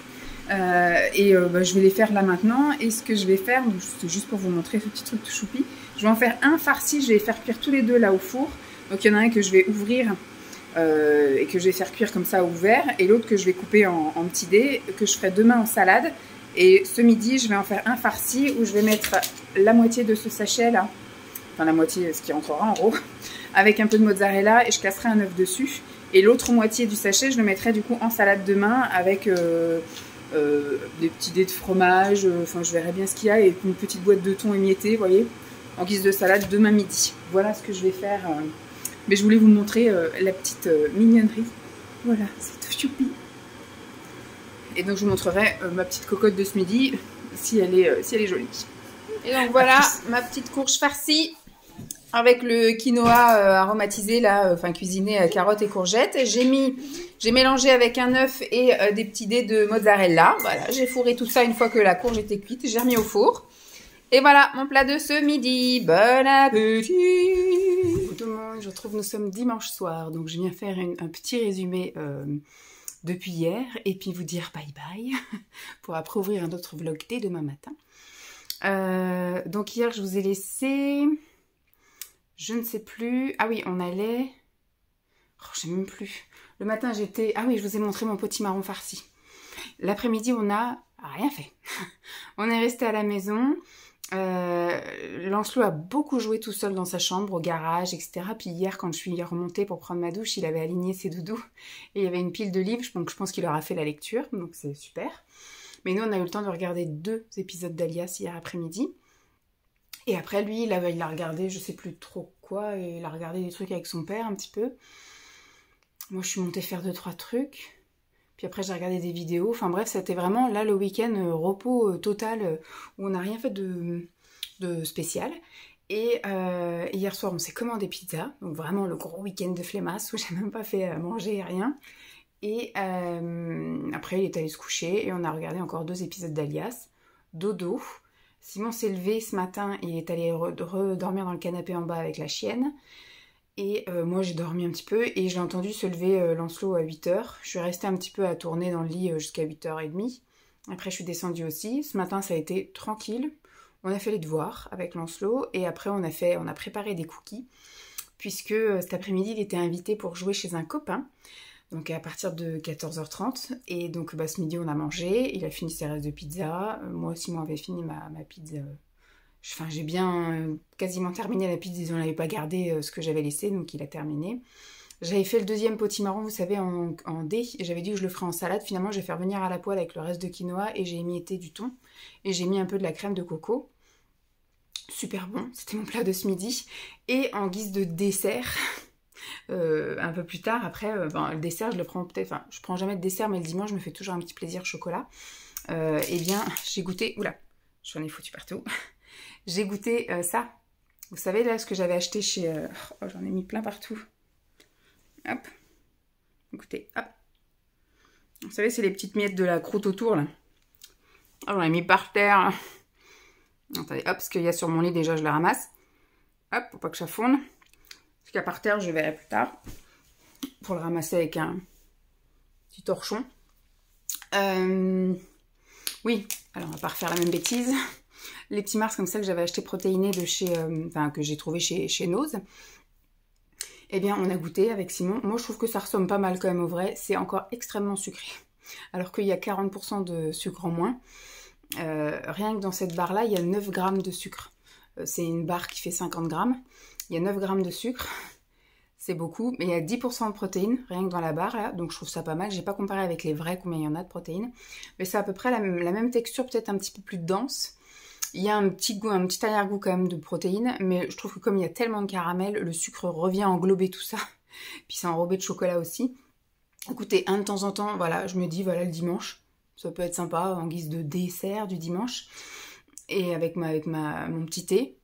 Je vais les faire là maintenant. Et ce que je vais faire, c'est juste pour vous montrer ce petit truc de choupi. Je vais en faire un farci, je vais les faire cuire tous les deux là au four. Donc il y en a un que je vais ouvrir et que je vais faire cuire comme ça ouvert, et l'autre que je vais couper en petits dés, que je ferai demain en salade. Et ce midi, je vais en faire un farci où je vais mettre la moitié de ce sachet là, enfin la moitié, ce qui rentrera en gros, avec un peu de mozzarella, et je casserai un œuf dessus. Et l'autre moitié du sachet, je le mettrai du coup en salade demain avec des petits dés de fromage, enfin je verrai bien ce qu'il y a, et une petite boîte de thon émietté, vous voyez. en guise de salade demain midi. Voilà ce que je vais faire. Mais je voulais vous montrer la petite mignonnerie. Voilà, c'est tout choupi. Et donc je vous montrerai ma petite cocotte de ce midi si elle est jolie. Et donc voilà ma petite courge farcie avec le quinoa aromatisé là, enfin cuisiné à carottes et courgettes. J'ai mélangé avec un œuf et des petits dés de mozzarella. Voilà, j'ai fourré tout ça une fois que la courge était cuite. J'ai remis au four. Et voilà mon plat de ce midi. Bon appétit tout le monde. Je retrouve, nous sommes dimanche soir, donc je viens faire un petit résumé depuis hier et puis vous dire bye bye pour après ouvrir un autre vlog dès demain matin. Donc hier je vous ai laissé, je ne sais plus, ah oui on allait, je sais même plus, le matin j'étais, ah oui je vous ai montré mon potimarron farci. L'après-midi on n'a rien fait, on est resté à la maison. Lancelot a beaucoup joué tout seul dans sa chambre, au garage, etc. Puis hier, quand je suis remontée pour prendre ma douche, il avait aligné ses doudous et il y avait une pile de livres, donc je pense qu'il aura fait la lecture, donc c'est super. Mais nous, on a eu le temps de regarder 2 épisodes d'Alias hier après-midi. Et après, lui, il a regardé, je sais plus trop quoi, et il a regardé des trucs avec son père un petit peu. Moi, je suis montée faire 2-3 trucs. Puis après, j'ai regardé des vidéos. Enfin bref, c'était vraiment là le week-end repos total où on n'a rien fait de spécial. Et hier soir, on s'est commandé pizza. Donc vraiment le gros week-end de flemmasse où j'ai même pas fait manger rien. Et après, il est allé se coucher et on a regardé encore 2 épisodes d'Alias. Dodo. Simon s'est levé ce matin et est allé redormir dans le canapé en bas avec la chienne. Et moi j'ai dormi un petit peu et j'ai entendu se lever Lancelot à 8 h. Je suis restée un petit peu à tourner dans le lit jusqu'à 8 h 30. Après je suis descendue aussi. Ce matin ça a été tranquille. On a fait les devoirs avec Lancelot et après on a préparé des cookies. Puisque cet après-midi il était invité pour jouer chez un copain. Donc à partir de 14 h 30. Et donc ce midi on a mangé. Il a fini ses restes de pizza. Moi aussi moi j'avais fini ma pizza. Enfin, j'ai bien quasiment terminé la pizza, ils n'avaient pas gardé ce que j'avais laissé, donc il a terminé. J'avais fait le deuxième potimarron, vous savez, en dés, et j'avais dit que je le ferais en salade. Finalement, je vais faire venir à la poêle avec le reste de quinoa, et j'ai émietté du thon, et j'ai mis un peu de la crème de coco. Super bon, c'était mon plat de ce midi. Et en guise de dessert, un peu plus tard, après, le dessert, je le prends peut-être, enfin, je prends jamais de dessert, mais le dimanche, je me fais toujours un petit plaisir chocolat. Eh bien, j'ai goûté, oula, j'en ai foutu partout. J'ai goûté ça. Vous savez là ce que j'avais acheté chez... oh, j'en ai mis plein partout. Hop. Écoutez, hop. Vous savez, c'est les petites miettes de la croûte autour là. Oh, j'en ai mis par terre. Attendez, hop, ce qu'il y a sur mon lit déjà, je le ramasse. Hop, pour pas que ça fonde. Ce qu'il y a par terre, je verrai plus tard. Pour le ramasser avec un petit torchon. Oui, alors on va pas refaire la même bêtise. Les petits Mars comme ça que j'avais acheté protéinés de chez, que j'ai trouvé chez Nose. Eh bien, on a goûté avec Simon. Moi, je trouve que ça ressemble pas mal quand même au vrai. C'est encore extrêmement sucré. Alors qu'il y a 40% de sucre en moins. Rien que dans cette barre-là, il y a 9 grammes de sucre. C'est une barre qui fait 50 grammes. Il y a 9 grammes de sucre. C'est beaucoup. Mais il y a 10% de protéines, rien que dans la barre, là. Donc, je trouve ça pas mal. J'ai pas comparé avec les vrais combien il y en a de protéines. Mais c'est à peu près la même texture, peut-être un petit peu plus dense. Il y a un petit goût, un petit arrière-goût quand même de protéines, mais je trouve que comme il y a tellement de caramel, le sucre revient englober tout ça. Puis c'est enrobé de chocolat aussi. Écoutez, de temps en temps, voilà, je me dis, voilà, le dimanche, ça peut être sympa en guise de dessert du dimanche. Et avec mon petit thé.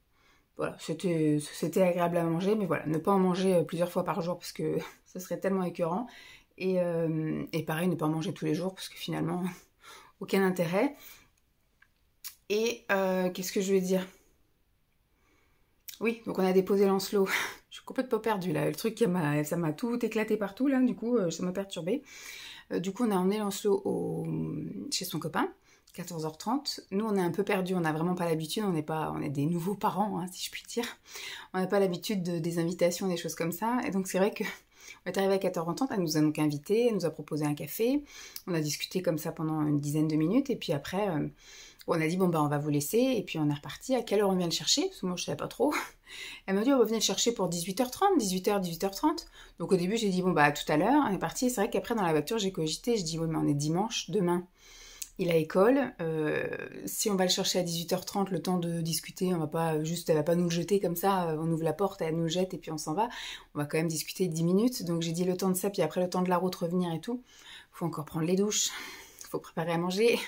Voilà, c'était agréable à manger, mais voilà, ne pas en manger plusieurs fois par jour parce que ce serait tellement écœurant. Et pareil, ne pas en manger tous les jours parce que finalement, aucun intérêt. Et qu'est-ce que je vais dire? Oui, donc on a déposé Lancelot. Je suis complètement perdue là. Le truc, ça m'a tout éclaté partout là. Du coup, ça m'a perturbée. Du coup, on a emmené Lancelot chez son copain, 14 h 30. Nous, on est un peu perdus. On n'a vraiment pas l'habitude. On est des nouveaux parents, hein, si je puis dire. On n'a pas l'habitude des invitations, des choses comme ça. Et donc, c'est vrai que on est arrivé à 14 h 30. Elle nous a donc invités. Elle nous a proposé un café. On a discuté comme ça pendant une dizaine de minutes. Et puis après... on a dit, bon, on va vous laisser, et puis on est reparti. À quelle heure on vient le chercher? Parce que moi, je savais pas trop. Elle m'a dit, on va venir le chercher pour 18 h 30, 18 h, 18 h 30. Donc au début, j'ai dit, bon, tout à l'heure, on est parti. Et c'est vrai qu'après, dans la voiture, j'ai cogité. Je dis, oui, mais on est dimanche, demain. il a école. Si on va le chercher à 18h30, le temps de discuter, on va pas juste, elle va pas nous le jeter comme ça, on ouvre la porte, elle nous le jette et puis on s'en va. On va quand même discuter 10 minutes. Donc j'ai dit le temps de ça, puis après le temps de la route, revenir et tout. Faut encore prendre les douches, faut préparer à manger,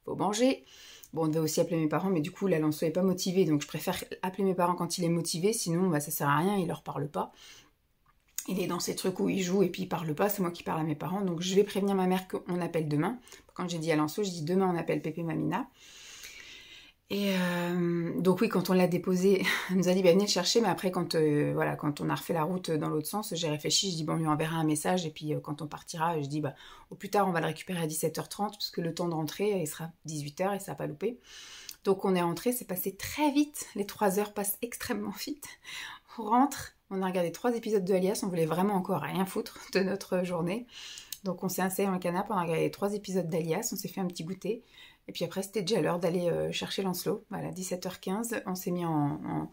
faut manger. Bon, on devait aussi appeler mes parents, mais du coup, là, Lancelot est pas motivé, donc je préfère appeler mes parents quand il est motivé, sinon, bah, ça sert à rien, il leur parle pas. Il est dans ces trucs où il joue et puis il parle pas, c'est moi qui parle à mes parents, donc je vais prévenir ma mère qu'on appelle demain. Quand j'ai dit à Lancelot, je dis demain on appelle Pépé Mamina. Et donc oui, quand on l'a déposé, elle nous a dit bah, venez le chercher, mais après quand voilà, quand on a refait la route dans l'autre sens, j'ai réfléchi, je dis bon, on lui enverra un message et puis quand on partira, je dis bah au plus tard on va le récupérer à 17h30 parce que le temps de rentrer il sera 18h et ça n'a pas loupé. Donc on est rentré, c'est passé très vite, les 3 heures passent extrêmement vite. On rentre, on a regardé 3 épisodes de Alias, on voulait vraiment encore rien foutre de notre journée. Donc on s'est installé dans le canapé, on a regardé 3 épisodes d'Alias, on s'est fait un petit goûter. Et puis après, c'était déjà l'heure d'aller chercher Lancelot. Voilà, 17h15, on s'est mis en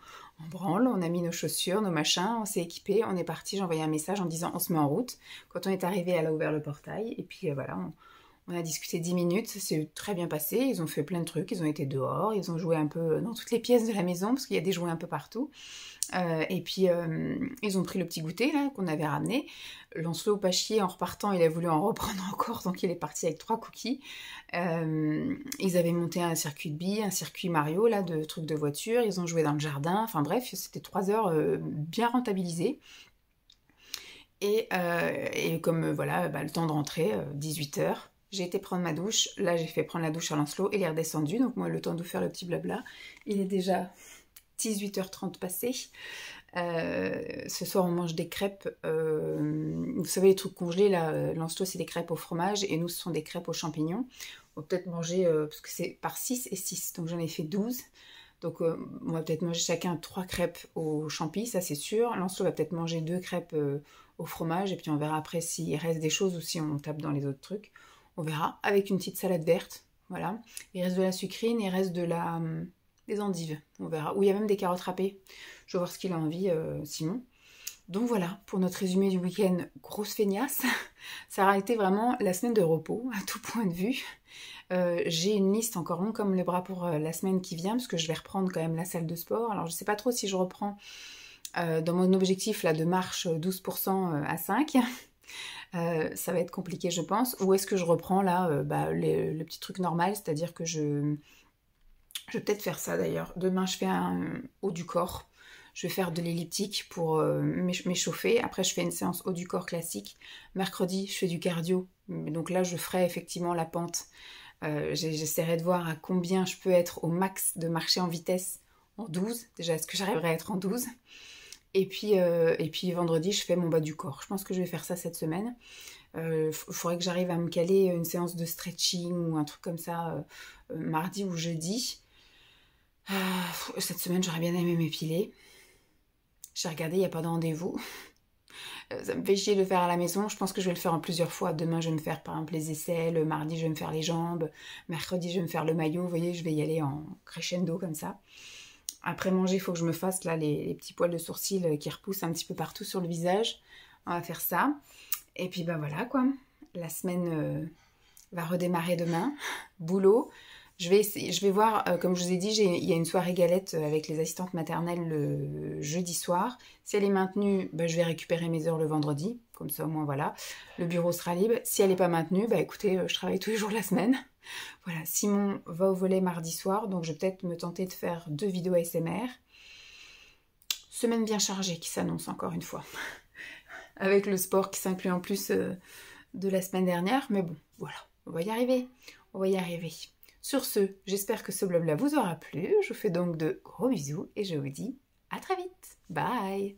branle, on a mis nos chaussures, nos machins, on s'est équipé, on est parti. J'ai envoyé un message en disant on se met en route. Quand on est arrivé, elle a ouvert le portail. Et puis voilà, on a discuté 10 minutes, ça s'est très bien passé. Ils ont fait plein de trucs, ils ont été dehors, ils ont joué un peu dans toutes les pièces de la maison, parce qu'il y a des jouets un peu partout. Et puis ils ont pris le petit goûter là qu'on avait ramené. Lancelot, pas chier, en repartant, il a voulu en reprendre encore, donc il est parti avec 3 cookies. Ils avaient monté un circuit de billes, un circuit Mario là de trucs de voiture. Ils ont joué dans le jardin. Enfin bref, c'était 3 heures bien rentabilisées. Et comme voilà, bah, le temps de rentrer, 18h. J'ai été prendre ma douche. Là, j'ai fait prendre la douche à Lancelot. Il est redescendu. Donc moi, le temps de faire le petit blabla. Il est déjà 18h30 passé. Ce soir, on mange des crêpes. Vous savez, les trucs congelés, là, Lancelot, c'est des crêpes au fromage. Et nous, ce sont des crêpes aux champignons. On va peut-être manger, parce que c'est par 6 et 6. Donc j'en ai fait 12. Donc on va peut-être manger chacun 3 crêpes aux champis, ça c'est sûr. Lancelot va peut-être manger 2 crêpes au fromage. Et puis on verra après s'il reste des choses ou si on tape dans les autres trucs. On verra, avec une petite salade verte, voilà. Il reste de la sucrine, il reste des endives, on verra. Ou il y a même des carottes râpées. Je vais voir ce qu'il a envie, Simon. Donc voilà, pour notre résumé du week-end, grosse feignasse. Ça a été vraiment la semaine de repos, à tout point de vue. J'ai une liste encore longue comme le bras pour la semaine qui vient, parce que je vais reprendre quand même la salle de sport. Alors je ne sais pas trop si je reprends dans mon objectif là, de marche 12% à 5. Ça va être compliqué je pense, ou est-ce que je reprends là le petit truc normal, c'est-à-dire que je vais peut-être faire ça d'ailleurs. Demain je fais un haut du corps, je vais faire de l'elliptique pour m'échauffer, après je fais une séance haut du corps classique, mercredi je fais du cardio, donc là je ferai effectivement la pente, j'essaierai de voir à combien je peux être au max de marcher en vitesse en 12, déjà est-ce que j'arriverai à être en 12. Et puis vendredi, je fais mon bas du corps. Je pense que je vais faire ça cette semaine. Faudrait que j'arrive à me caler une séance de stretching ou un truc comme ça mardi ou jeudi. Cette semaine, j'aurais bien aimé m'épiler. J'ai regardé, il n'y a pas de rendez-vous. Ça me fait chier de le faire à la maison. Je pense que je vais le faire en plusieurs fois. Demain, je vais me faire par exemple les aisselles. Mardi, je vais me faire les jambes. Mercredi, je vais me faire le maillot. Vous voyez, je vais y aller en crescendo comme ça. Après manger, il faut que je me fasse là les petits poils de sourcils qui repoussent un petit peu partout sur le visage. On va faire ça. Et puis ben voilà quoi. La semaine va redémarrer demain. Boulot. Je vais voir, comme je vous ai dit, il y a une soirée galette avec les assistantes maternelles le jeudi soir. Si elle est maintenue, ben, je vais récupérer mes heures le vendredi. Comme ça au moins voilà. Le bureau sera libre. Si elle n'est pas maintenue, bah écoutez, je travaille tous les jours de la semaine. Voilà, Simon va au volley mardi soir, donc je vais peut-être me tenter de faire 2 vidéos ASMR. Semaine bien chargée qui s'annonce encore une fois. Avec le sport qui s'inclut en plus de la semaine dernière. Mais bon, voilà, on va y arriver. On va y arriver. Sur ce, j'espère que ce blabla vous aura plu. Je vous fais donc de gros bisous et je vous dis à très vite. Bye!